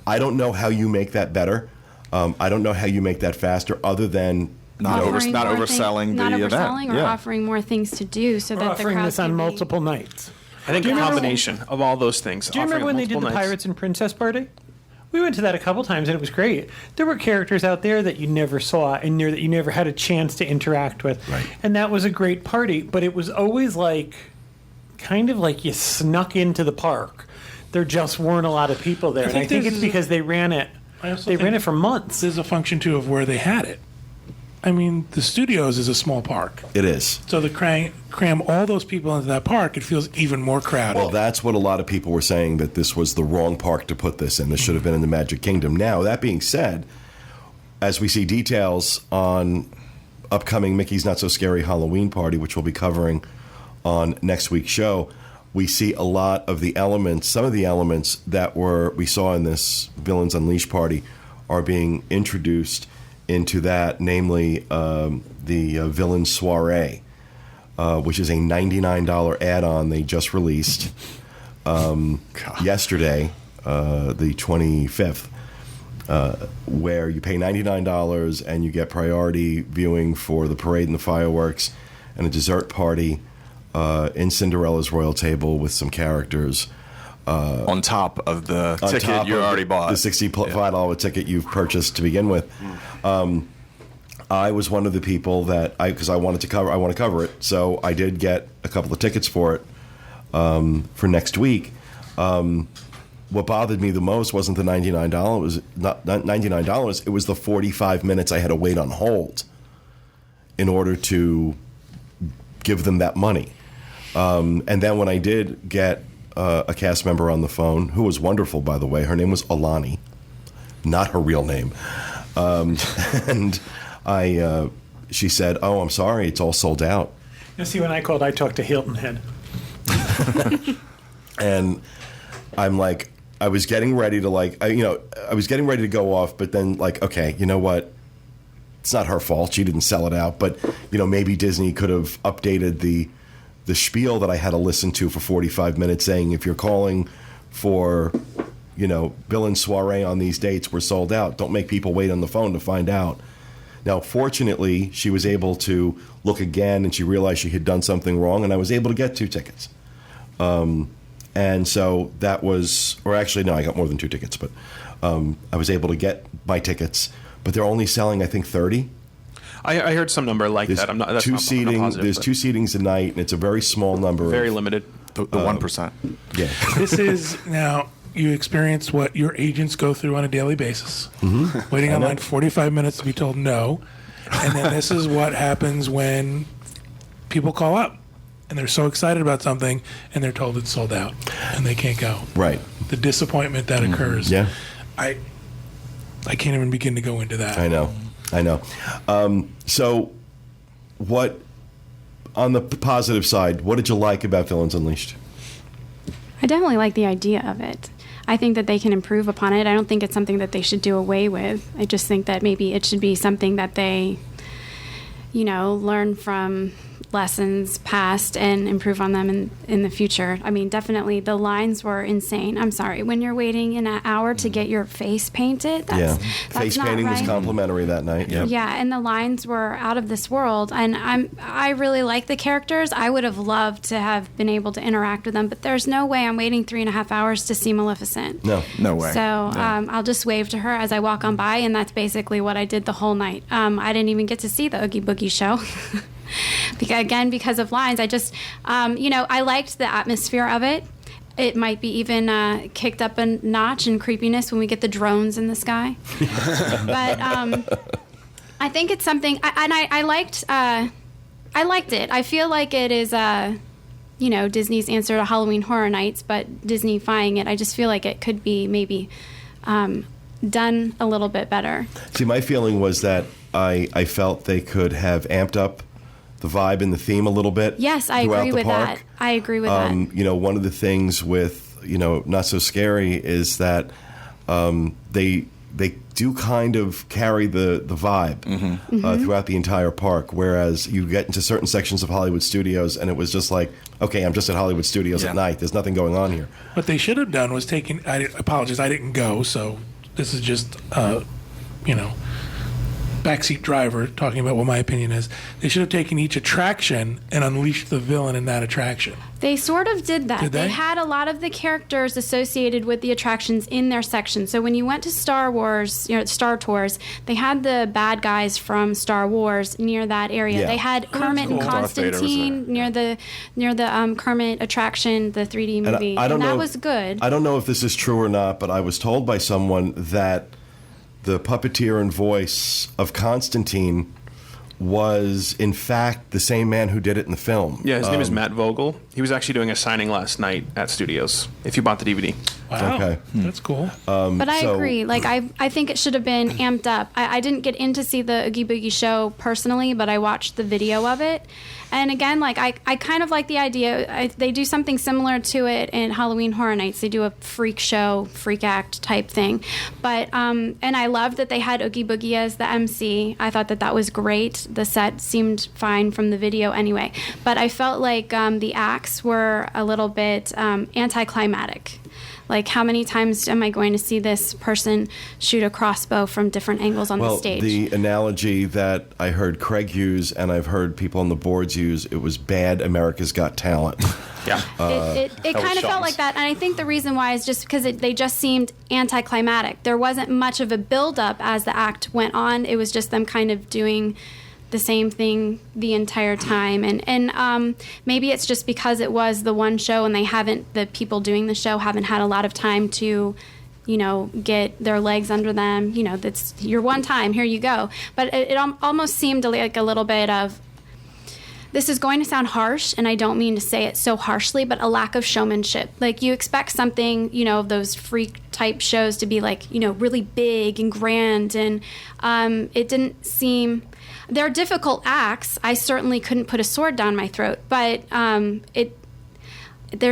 I don't know how you make that better. I don't know how you make that faster other than not Offering more overselling not the overselling event. or offering more things to do so We're that the offering crowd this on can be- multiple nights. I think Do a you remember- combination of all those things. Do you remember when they did the Pirates and Princess Party? We went to that a couple times, and it was great. There were characters out there that you never saw and that you never had a chance to interact with. Right. And that was a great party, but it was always kind of like you snuck into the park. There just weren't a lot of people there. And I think it's because they ran it. They ran it for months. There's a function, too, of where they had it. I mean, the studios is a small park. it is. So to cram all those people into that park, it feels even more crowded. Well, that's what a lot of people were saying, that this was the wrong park to put this in. This should have been in the Magic Kingdom. Now, that being said, as we see details on upcoming Mickey's Not So Scary Halloween Party, which we'll be covering on next week's show, we see a lot of the elements, some of the elements that we saw in this Villains Unleashed party are being introduced into that, namely the Villain Soiree, which is a $99 add-on they just released yesterday, the 25th, where you pay $99 and you get priority viewing for the parade and the fireworks and a dessert party in Cinderella's Royal Table with some characters. On top of the ticket you already bought. The $65 ticket you've purchased to begin with. I was one of the people that because I want to cover it, so I did get a couple of tickets for it for next week. What bothered me the most wasn't the $99. It was not $99. It was the 45 minutes I had to wait on hold in order to give them that money. And then when I did get a cast member on the phone, who was wonderful, by the way. Her name was Alani, not her real name. And she said, "Oh, I'm sorry, it's all sold out." You see, when I called, I talked to Hilton Head. And I'm like, I was getting ready to I was getting ready to go off, but then okay, you know what? It's not her fault. She didn't sell it out, but maybe Disney could have updated the spiel that I had to listen to for 45 minutes saying, if you're calling for, Villain Soiree on these dates, we're sold out. Don't make people wait on the phone to find out. Now, fortunately, she was able to look again and she realized she had done something wrong, and I was able to get 2 tickets. And so that was, or actually, no, I got more than 2 tickets, but I was able to get my tickets, but they're only selling, I think, 30. I heard some number like There's that. I'm not. That's two not, seating. I'm not positive, there's but 2 seatings a night, and it's a very small number. very limited. The 1%. Yeah. This is now you experience what your agents go through on a daily basis. Mm-hmm. Waiting online 45 minutes to be told no, and then this is what happens when people call up and they're so excited about something and they're told it's sold out and they can't go. Right. The disappointment that occurs. Yeah. I I can't even begin to go into that. I know. So, what on the positive side? What did you like about Villains Unleashed? I definitely like the idea of it. I think that they can improve upon it. I don't think it's something that they should do away with. I just think that maybe it should be something that they, learn from lessons past and improve on them in the future. I mean, definitely the lines were insane. I'm sorry. When you're waiting an hour to get your face painted, that's face not painting right. was complimentary that night. Yep. Yeah, and the lines were out of this world. And I really like the characters. I would have loved to have been able to interact with them, but there's no way I'm waiting 3.5 hours to see Maleficent. No way. So I'll just wave to her as I walk on by, and that's basically what I did the whole night. I didn't even get to see the Oogie Boogie show. Because of lines. I just, I liked the atmosphere of it. It might be even kicked up a notch in creepiness when we get the drones in the sky. But I think it's something, I liked it. I feel like it is, Disney's answer to Halloween Horror Nights, but Disney-fying it. I just feel like it could be maybe done a little bit better. See, my feeling was that I felt they could have amped up the vibe and the theme a little bit. Yes, I agree with that. I agree with that. One of the things with, Not So Scary is that they do kind of carry the vibe throughout the entire park, whereas you get into certain sections of Hollywood Studios and it was just like, okay, I'm just at Hollywood Studios at night. There's nothing going on here. What they should have done was I apologize, I didn't go, so this is just, backseat driver talking about what my opinion is. They should have taken each attraction and unleashed the villain in that attraction. They sort of did that. Did they? They had a lot of the characters associated with the attractions in their section. So when you went to Star Wars, Star Tours, they had the bad guys from Star Wars near that area. Yeah. They had Kermit and Constantine near the Kermit attraction, the 3D movie. And that was good. I don't know if this is true or not, but I was told by someone that the puppeteer and voice of Constantine was, in fact, the same man who did it in the film. Yeah, his name is Matt Vogel. He was actually doing a signing last night at Studios, if you bought the DVD. Wow. Okay. That's cool. But I agree. Like, I think it should have been amped up. I didn't get in to see the Oogie Boogie show personally, but I watched the video of it. And again, like, I kind of like the idea. They do something similar to it in Halloween Horror Nights. They do a freak show, freak act type thing. But, and I loved that they had Oogie Boogie as the MC. I thought that was great. The set seemed fine from the video anyway. But I felt like the acts were a little bit anticlimactic. Like, how many times am I going to see this person shoot a crossbow from different angles on the stage? Well, the analogy that I heard Craig use and I've heard people on the boards use, it was bad America's Got Talent. Yeah. It kind of felt like that. And I think the reason why is just because they just seemed anticlimactic. There wasn't much of a build-up as the act went on. It was just them kind of doing the same thing the entire time, and maybe it's just because it was the one show and the people doing the show haven't had a lot of time to get their legs under them. That's your one time, here you go. But it almost seemed like a little bit of, this is going to sound harsh, and I don't mean to say it so harshly, but a lack of showmanship. Like, you expect something, of those freak type shows to be like, really big and grand, and it didn't seem. They're difficult acts. I certainly couldn't put a sword down my throat, but there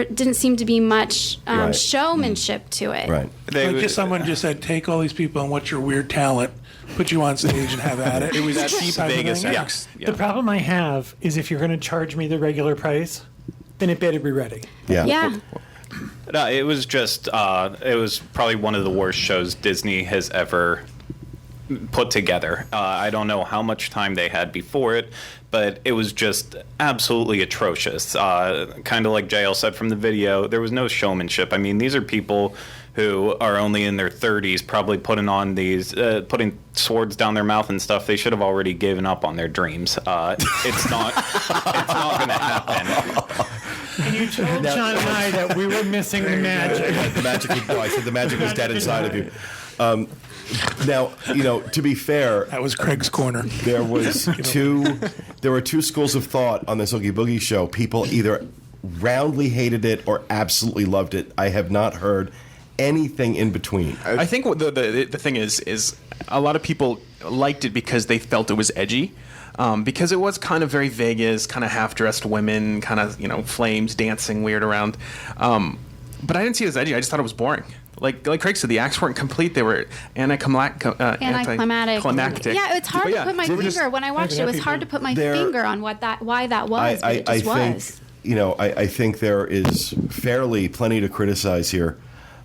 didn't seem to be much showmanship to it. Right. Like someone just said, take all these people and what's your weird talent, put you on stage and have at it. It was at cheap Vegas acts. The problem I have is if you're going to charge me the regular price, then it better be ready. Yeah. No, it was just, it was probably one of the worst shows Disney has ever put together. I don't know how much time they had before it, but it was just absolutely atrocious. Kind of like JL said from the video, there was no showmanship. I mean, these are people who are only in their 30s, probably putting on these, putting swords down their mouth and stuff. They should have already given up on their dreams. It's not going to happen. And you told John and I that we were missing the magic. The magic. I said the magic was dead inside of you. Now, to be fair, that was Craig's corner. There were two schools of thought on this Oogie Boogie show. People either roundly hated it or absolutely loved it. I have not heard anything in between. I think what the thing is a lot of people liked it because they felt it was edgy. Because it was kind of very Vegas, kind of half-dressed women, kind of, flames dancing weird around. But I didn't see it as edgy. I just thought it was boring. Like Craig said, the acts weren't complete. They were anticlimactic. Yeah, it's hard to put my finger. When I watched it, it was hard to put my finger on why that was. But it just was. I think there is fairly plenty to criticize here.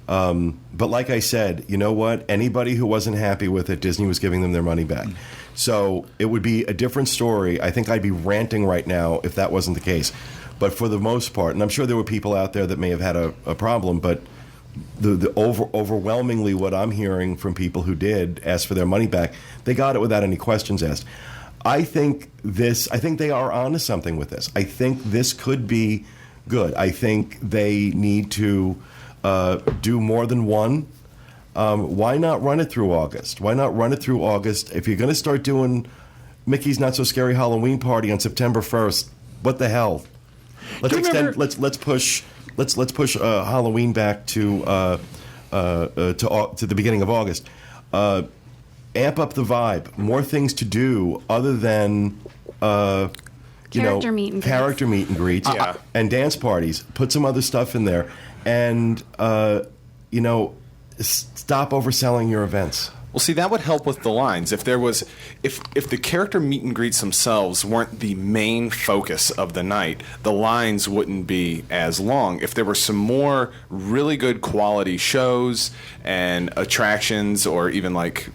But like I said, you know what? Anybody who wasn't happy with it, Disney was giving them their money back. So it would be a different story. I think I'd be ranting right now if that wasn't the case. But for the most part, and I'm sure there were people out there that may have had a problem, but overwhelmingly what I'm hearing from people who did ask for their money back, they got it without any questions asked. I think they are onto something with this. I think this could be good. I think they need to do more than one. Why not run it through August? Why not run it through August? If you're going to start doing Mickey's Not So Scary Halloween Party on September 1st, what the hell? Let's extend. Let's push Halloween back to the beginning of August. Amp up the vibe. More things to do other than character meet and greets. And dance parties. Put some other stuff in there, and stop overselling your events. Well, see, that would help with the lines. If the character meet and greets themselves weren't the main focus of the night, the lines wouldn't be as long. If there were some more really good quality shows and attractions, or even like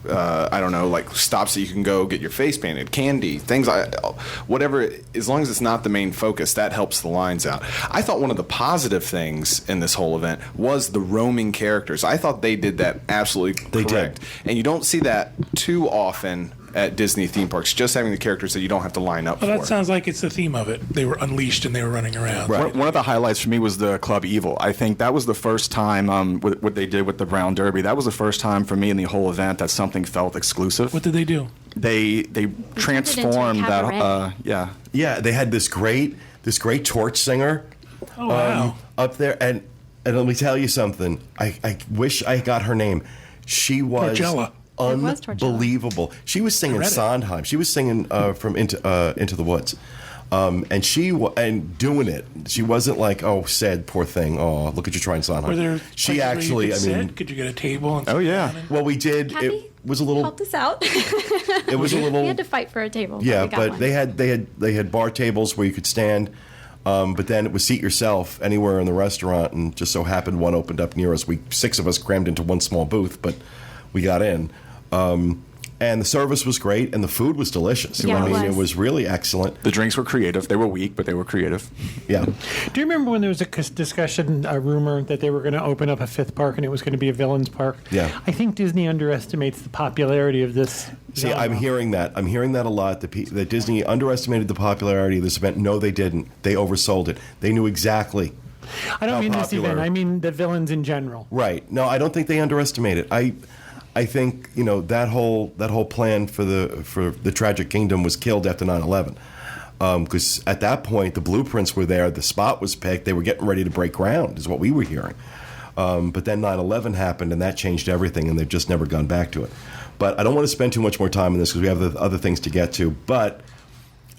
stops that you can go get your face painted, candy, things like whatever. As long as it's not the main focus, that helps the lines out. I thought one of the positive things in this whole event was the roaming characters. I thought they did that absolutely correct. And you don't see that too often at Disney theme parks, just having the characters that you don't have to line up for. That sounds like it's the theme of it. They were unleashed and they were running around. Right. One of the highlights for me was the Club Evil. I think that was the first time, what they did with the Brown Derby, that was the first time for me in the whole event that something felt exclusive. What did they do? They transformed that. Yeah, they had this great torch singer up there. And let me tell you something. I wish I got her name. She was unbelievable. She was singing Sondheim. She was singing from Into the Woods, and doing it. She wasn't like, sad poor thing. Oh, look at you trying Sondheim. Were there she actually, could you get a table? And well, we did. Kathy, it was a little. Helped us out. It was a little. We had to fight for a table. Yeah, but they had bar tables where you could stand. But then it was seat yourself anywhere in the restaurant, and just so happened one opened up near us. 6 of us crammed into one small booth, but we got in. And the service was great, and the food was delicious. Yeah, it was really excellent. The drinks were creative. They were weak, but they were creative. Yeah. Do you remember when there was a discussion, a rumor that they were going to open up a 5th park and it was going to be a villains park? Yeah. I think Disney underestimates the popularity of this. See, I'm hearing that. I'm hearing that a lot, that Disney underestimated the popularity of this event. No, they didn't. They oversold it. They knew exactly. I don't mean this event. I mean the villains in general. Right. No, I don't think they underestimate it. I think that whole plan for the Tragic Kingdom was killed after 9/11, because at that point the blueprints were there, the spot was picked, they were getting ready to break ground, is what we were hearing. But then 9/11 happened, and that changed everything, and they've just never gone back to it. But I don't want to spend too much more time on this because we have other things to get to. But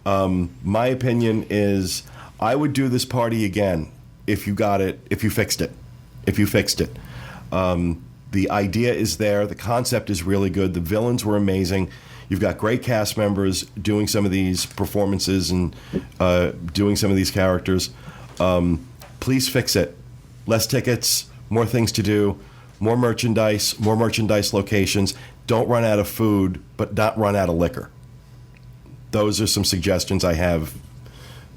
my opinion is I would do this party again if you got it, if you fixed it. The idea is there. The concept is really good. The villains were amazing. You've got great cast members doing some of these performances and doing some of these characters. Please fix it. Less tickets, more things to do, more merchandise locations. Don't run out of food, but not run out of liquor. Those are some suggestions I have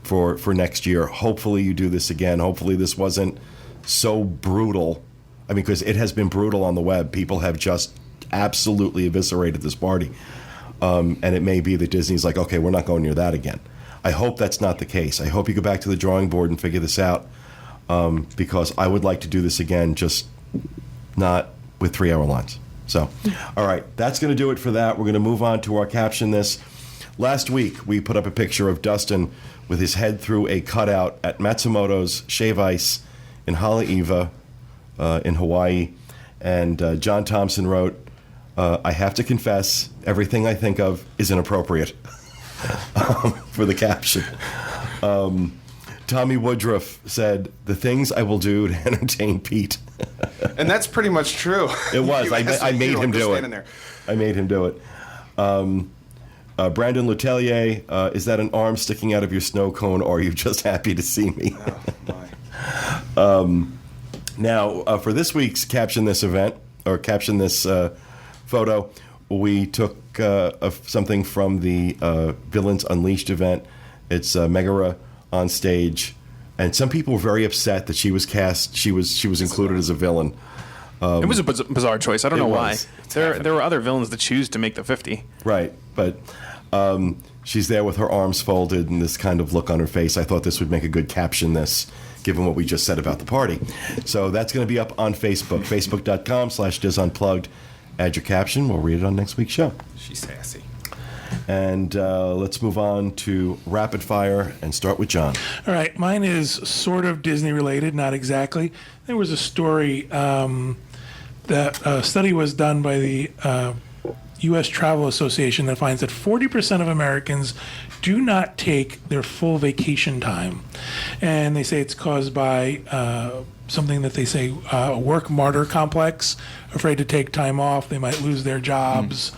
for next year. Hopefully you do this again. Hopefully this wasn't so brutal. I mean, because it has been brutal on the web. People have just absolutely eviscerated this party. And it may be that Disney's like, okay, we're not going near that again. I hope that's not the case. I hope you go back to the drawing board and figure this out, because I would like to do this again, just not with 3-hour lines. So, all right, that's going to do it for that. We're going to move on to our Caption This. Last week, we put up a picture of Dustin with his head through a cutout at Matsumoto's Shave Ice in Haleiwa, in Hawaii. And John Thompson wrote, I have to confess, everything I think of is inappropriate for the caption. Tommy Woodruff said, the things I will do to entertain Pete. And that's pretty much true. It was. I made him do it. There. I made him do it. Brandon Letellier, is that an arm sticking out of your snow cone, or are you just happy to see me? Oh, my. Now, for this week's Caption This event, or Caption This photo, we took something from the Villains Unleashed event. It's Megara on stage, and some people were very upset that she was cast. She was included as a villain. It was a bizarre choice. I don't know why. Was. There were other villains that choose to make the 50. Right, but she's there with her arms folded and this kind of look on her face. I thought this would make a good Caption This, given what we just said about the party. So that's going to be up on Facebook, facebook.com/DIS Unplugged. Add your caption. We'll read it on next week's show. She's sassy. And let's move on to Rapid Fire and start with John. All right, mine is sort of Disney related, not exactly. There was a story that a study was done by the U.S. Travel Association that finds that 40% of Americans do not take their full vacation time. And they say it's caused by something that they say a work martyr complex, afraid to take time off, they might lose their jobs.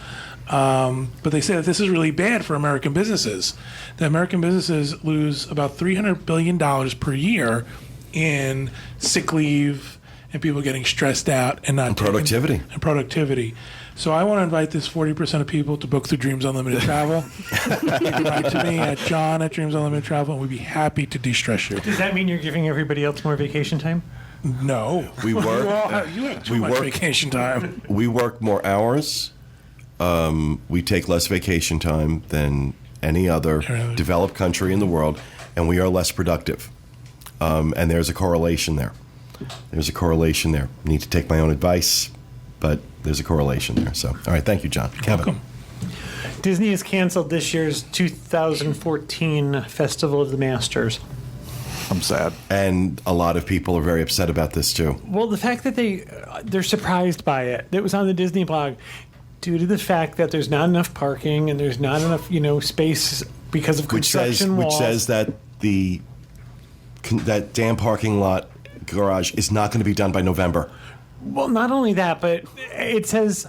But they say that this is really bad for American businesses. That American businesses lose about $300 billion per year in sick leave and people getting stressed out and not productivity. Productivity. So I want to invite this 40% of people to book through Dreams Unlimited Travel. You can write to me at John at Dreams Unlimited Travel, and we'd be happy to de-stress you. Does that mean you're giving everybody else more vacation time? No. We work. You have too much vacation time. We work more hours. We take less vacation time than any other developed country in the world, and we are less productive. And there's a correlation there. Need to take my own advice, but there's a correlation there. So, all right, thank you, John. Kevin. Welcome. Disney has canceled this year's 2014 Festival of the Masters. I'm sad. And a lot of people are very upset about this, too. Well, the fact that they're surprised by it. It was on the Disney blog. Due to the fact that there's not enough parking and there's not enough, space because of construction walls. Which says that that damn parking lot garage is not going to be done by November. Well, not only that, but it says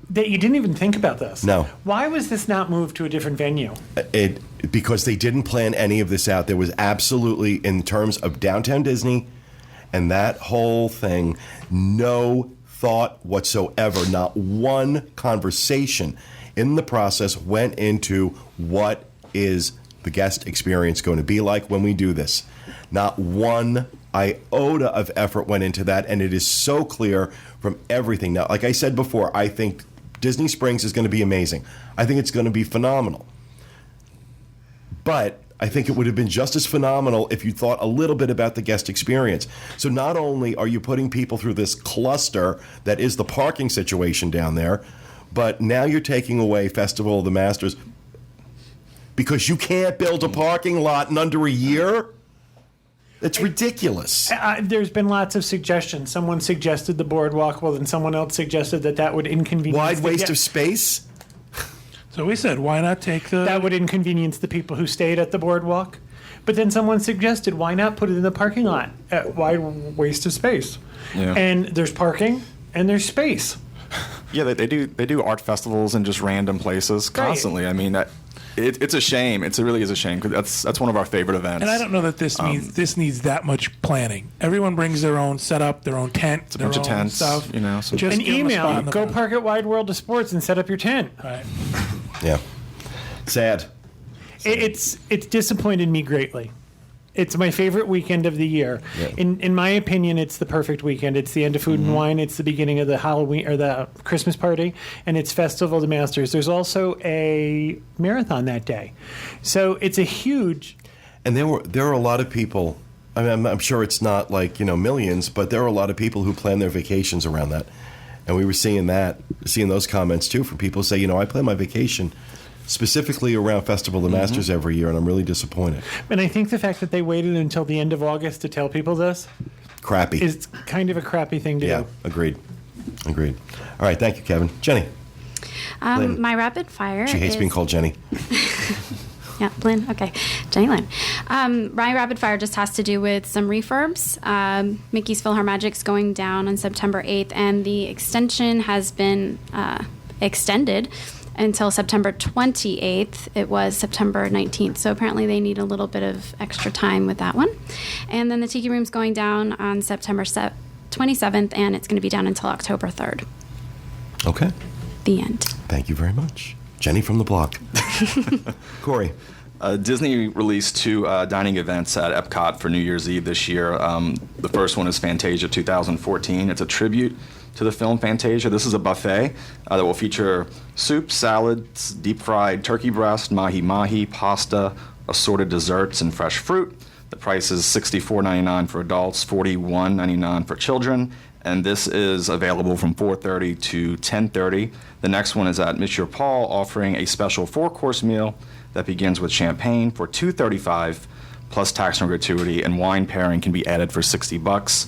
that you didn't even think about this. No. Why was this not moved to a different venue? Because they didn't plan any of this out. There was absolutely, in terms of Downtown Disney and that whole thing, no thought whatsoever. Not one conversation in the process went into what is the guest experience going to be like when we do this. Not one iota of effort went into that, and it is so clear from everything. Now, like I said before, I think Disney Springs is going to be amazing. I think it's going to be phenomenal. But I think it would have been just as phenomenal if you thought a little bit about the guest experience. So not only are you putting people through this cluster that is the parking situation down there, but now you're taking away Festival of the Masters because you can't build a parking lot in under a year? It's ridiculous. There's been lots of suggestions. Someone suggested the boardwalk. Well, then someone else suggested that would inconvenience. Wide waste of space? So we said, why not take the... That would inconvenience the people who stayed at the boardwalk. But then someone suggested, why not put it in the parking lot? Why waste of space? Yeah. And there's parking and there's space. Yeah, they do art festivals in just random places constantly. Right. I mean, it's a shame. It really is a shame because that's one of our favorite events. And I don't know that this needs that much planning. Everyone brings their own setup, their own tent, it's a bunch of tents, stuff. Just an email. Go park at Wide World of Sports and set up your tent. Right. Yeah. Sad. It's disappointed me greatly. It's my favorite weekend of the year. Yeah. In my opinion, it's the perfect weekend. It's the end of Food and Wine. It's the beginning of the Halloween or the Christmas party, and it's Festival of the Masters. There's also a marathon that day, so it's a huge. And there are a lot of people. I mean, I'm sure it's not like millions, but there are a lot of people who plan their vacations around that, and we were seeing those comments too from people who say, I plan my vacation specifically around Festival of the Masters every year, and I'm really disappointed. And I think the fact that they waited until the end of August to tell people this is kind of a crappy thing to do. Yeah, agreed. Agreed. All right, thank you, Kevin. Jenny. My rapid fire. She hates being called Jenny. Yeah, Lynn. Okay, Jenny Lynn. My rapid fire just has to do with some refurbs. Mickey's PhilharMagic's going down on September 8th, and the extension has been extended until September 28th. It was September 19th, so apparently they need a little bit of extra time with that one. And then the Tiki Room's going down on September 27th, and it's going to be down until October 3rd. Okay. The end. Thank you very much. Jenny from the block. Corey. Disney released 2 dining events at Epcot for New Year's Eve this year. The first one is Fantasia 2014. It's a tribute to the film Fantasia. This is a buffet that will feature soup, salads, deep-fried turkey breast, mahi-mahi, pasta, assorted desserts, and fresh fruit. The price is $64.99 for adults, $41.99 for children, and this is available from 4:30 to 10:30. The next one is at Monsieur Paul, offering a special 4-course meal that begins with champagne for $2.35 plus tax and gratuity, and wine pairing can be added for $60.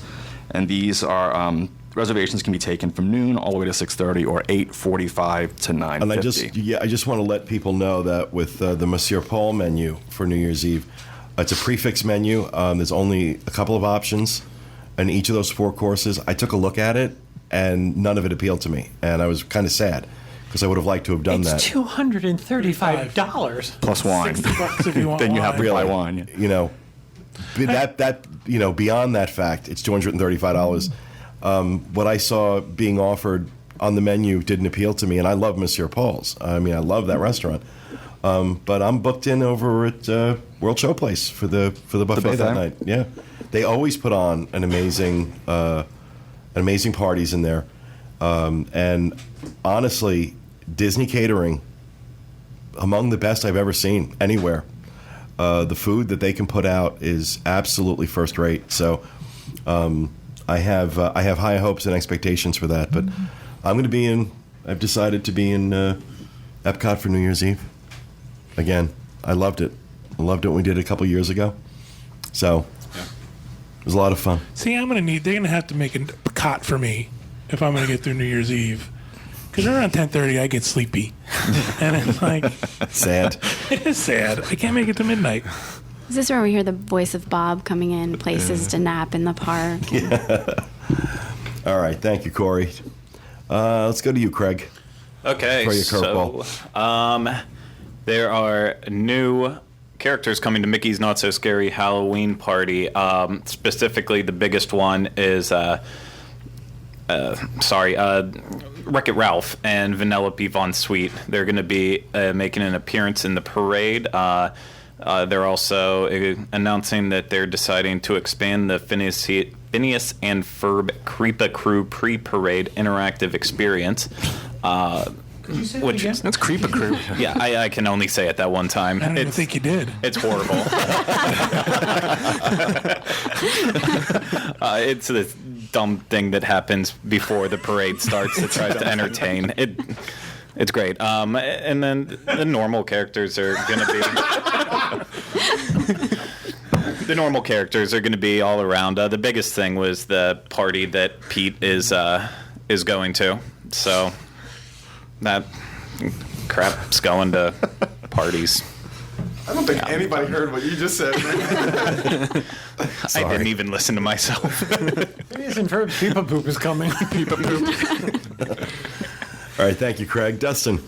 And these are reservations can be taken from noon all the way to 6:30 or 8:45 to 9:50. And I just want to let people know that with the Monsieur Paul menu for New Year's Eve, it's a prefix menu. There's only a couple of options in each of those 4 courses. I took a look at it, and none of it appealed to me, and I was kind of sad because I would have liked to have done that. It's $235 plus wine. $60 if you want. Then you have to Really? buy wine. You know, beyond that fact, it's $235. What I saw being offered on the menu didn't appeal to me, and I love Monsieur Paul's. I mean, I love that restaurant. But I'm booked in over at World Showplace for the buffet that night. Yeah, they always put on an amazing parties in there, and honestly, Disney catering among the best I've ever seen anywhere. The food that they can put out is absolutely first rate. So I have high hopes and expectations for that. But I've decided to be in Epcot for New Year's Eve. Again, I loved it. I loved it when we did it a couple years ago. So it was a lot of fun. See, they're going to have to make a cot for me if I'm going to get through New Year's Eve. Because around 10:30, I get sleepy. And it's like... Sad. It is sad. I can't make it to midnight. Is this where we hear the voice of Bob coming in, places to nap in the park? Yeah. All right. Thank you, Corey. Let's go to you, Craig. Okay. Throw your curveball. So, there are new characters coming to Mickey's Not So Scary Halloween Party. Specifically, the biggest one is... Wreck-It Ralph and Vanellope Von Sweet. They're going to be making an appearance in the parade. They're also announcing that they're deciding to expand the Phineas and Ferb Creepa Crew pre-parade interactive experience. Could you say that again? That's Creepa Crew. Yeah, I can only say it that one time. I don't even think you did. It's horrible. It's this dumb thing that happens before the parade starts that tries to entertain. It's great. And then the normal characters are going to be... The normal characters are going to be all around. The biggest thing was the party that Pete is going to. So that crap's going to parties. I don't think anybody heard what you just said. I didn't even listen to myself. Phineas and Ferb's Peepa Poop is coming. Peepa Poop. All right, thank you, Craig. Dustin.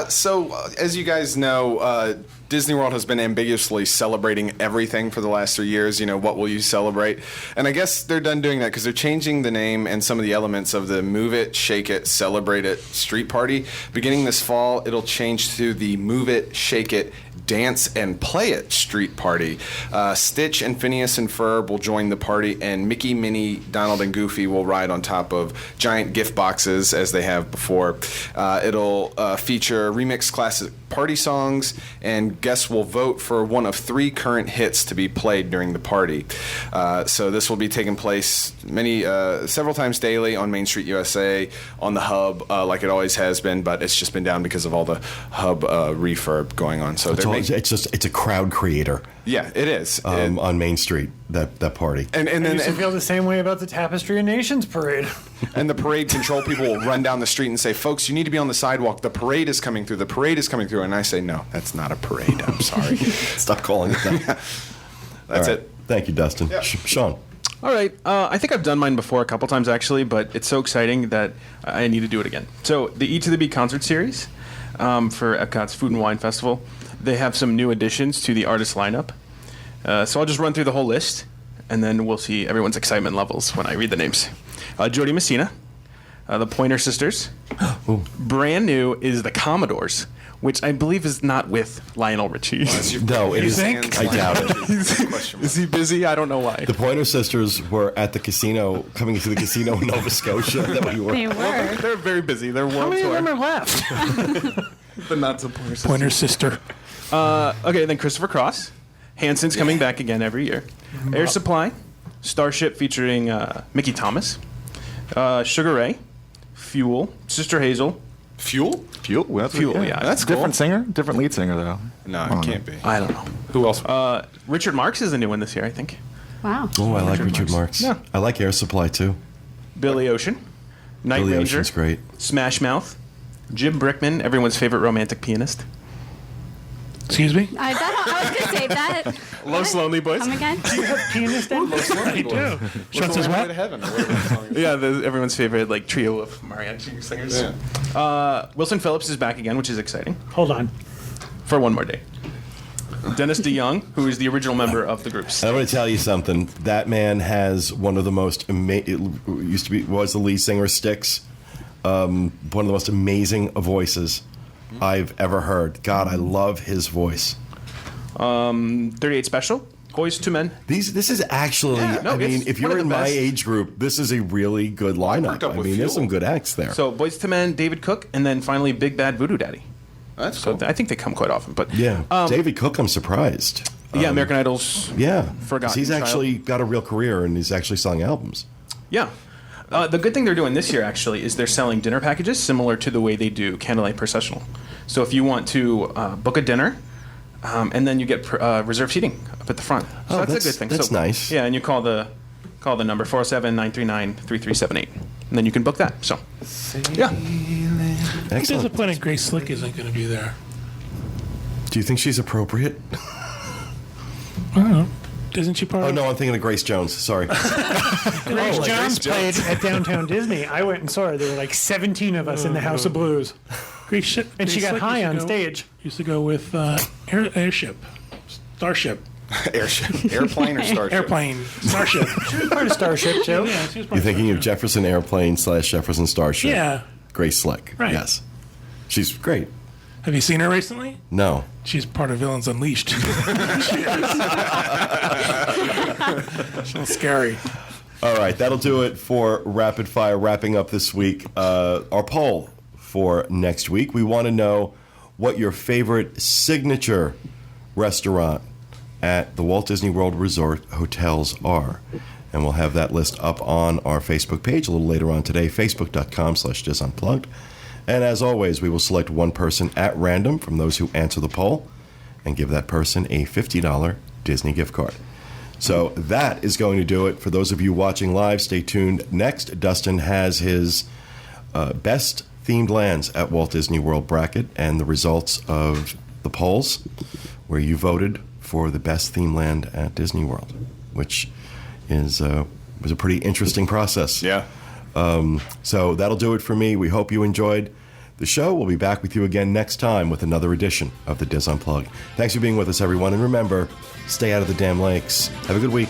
So as you guys know, Disney World has been ambiguously celebrating everything for the last 3 years. You know, what will you celebrate? And I guess they're done doing that because they're changing the name and some of the elements of the Move It, Shake It, Celebrate It street party. Beginning this fall, it'll change to the Move It, Shake It, Dance and Play It street party. Stitch and Phineas and Ferb will join the party, and Mickey, Minnie, Donald, and Goofy will ride on top of giant gift boxes as they have before. It'll feature remixed party songs, and guests will vote for one of 3 current hits to be played during the party. So this will be taking place several times daily on Main Street USA, on the hub, like it always has been, but it's just been down because of all the hub refurb going on. So it's a crowd creator. Yeah, it is. On Main Street, that party. And I then used to feel the same way about the Tapestry of Nations parade. And the parade control people will run down the street and say, folks, you need to be on the sidewalk. The parade is coming through. The parade is coming through. And I say, no, that's not a parade. I'm sorry. Stop calling it that. That's right. it. Thank you, Dustin. Yeah. Sean. All right. I think I've done mine before a couple times, actually, but it's so exciting that I need to do it again. So the E to the B concert series for Epcot's Food and Wine Festival, they have some new additions to the artist lineup. So I'll just run through the whole list, and then we'll see everyone's excitement levels when I read the names. Jody Messina, the Pointer Sisters. Brand new is the Commodores, which I believe is not with Lionel Richie. No, it is. I doubt it. Is he busy? I don't know why. The Pointer Sisters were at the casino, coming into the casino in Nova Scotia. That we were. They were. They're very busy. They're How world many of tour. them are left? But not the Pointer Sisters. Pointer Sister. Okay, then Christopher Cross. Hanson's coming back again every year. Air Supply. Starship featuring Mickey Thomas. Sugar Ray. Fuel. Sister Hazel. Fuel? Fuel? Well, Fuel, yeah. That's cool. different singer, different lead singer though. No, it can't be. I don't know. Who else? Richard Marx is a new one this year, I think. Wow. Oh, I like Richard Marx. Yeah. I like Air Supply, too. Billy Ocean. Night Billy Ranger. Ocean's great. Smash Mouth. Jim Brickman, everyone's favorite romantic pianist. Excuse me? I was going to say that. Los Lonely Boys. Come again? Do you have pianist in? I do. Sean says what? Yeah, everyone's favorite like trio of mariachi singers. Yeah. Wilson Phillips is back again, which is exciting. Hold on. For one more day. Dennis DeYoung, who is the original member of the groups. I'm going to tell you something. That man has one of the most was the lead singer of Styx. One of the most amazing voices I've ever heard. God, I love his voice. 38 Special, Boys to Men. This is actually, I mean, if you're in my age group, this is a really good lineup. I mean, there's some good acts there. So Boys to Men, David Cook, and then finally Big Bad Voodoo Daddy. That's so cool. I think they come quite often. But yeah, David Cook, I'm surprised. Yeah, American Idol's. Yeah, forgotten. He's actually got a real career, and he's actually selling albums. Yeah. The good thing they're doing this year, actually, is they're selling dinner packages similar to the way they do Candlelight Processional. So if you want to book a dinner, and then you get reserved seating up at the front. So that's a good thing. That's nice. Yeah, and you call the number 407-939-3378, and then you can book that. So, yeah. Excellent. He disappointed Grace Slick isn't going to be there. Do you think she's appropriate? I don't know. Isn't she part Oh, of... no, I'm thinking of Grace Jones. Sorry. Grace Jones played at Downtown Disney. I went and saw her. There were like 17 of us in the House of Blues. And she got high on stage. Used to go with Airship. Starship. Airship. Airplane or Starship? Airplane. Starship. She was part of Starship, too. Yeah, she was part You're thinking of Jefferson Airplane / Jefferson Starship. Yeah. Grace Slick. Right. Yes. She's great. Have you seen her recently? No. She's part of Villains Unleashed. She's scary. All right, that'll do it for Rapid Fire. Wrapping up this week, our poll for next week. We want to know what your favorite signature restaurant at the Walt Disney World Resort hotels are. And we'll have that list up on our Facebook page a little later on today, facebook.com/DIS Unplugged. And as always, we will select one person at random from those who answer the poll and give that person a $50 Disney gift card. So that is going to do it. For those of you watching live, stay tuned. Next, Dustin has his best themed lands at Walt Disney World bracket and the results of the polls where you voted for the best themed land at Disney World, which was a pretty interesting process. Yeah. So that'll do it for me. We hope you enjoyed the show. We'll be back with you again next time with another edition of the DIS Unplugged. Thanks for being with us, everyone. And remember, stay out of the damn lakes. Have a good week.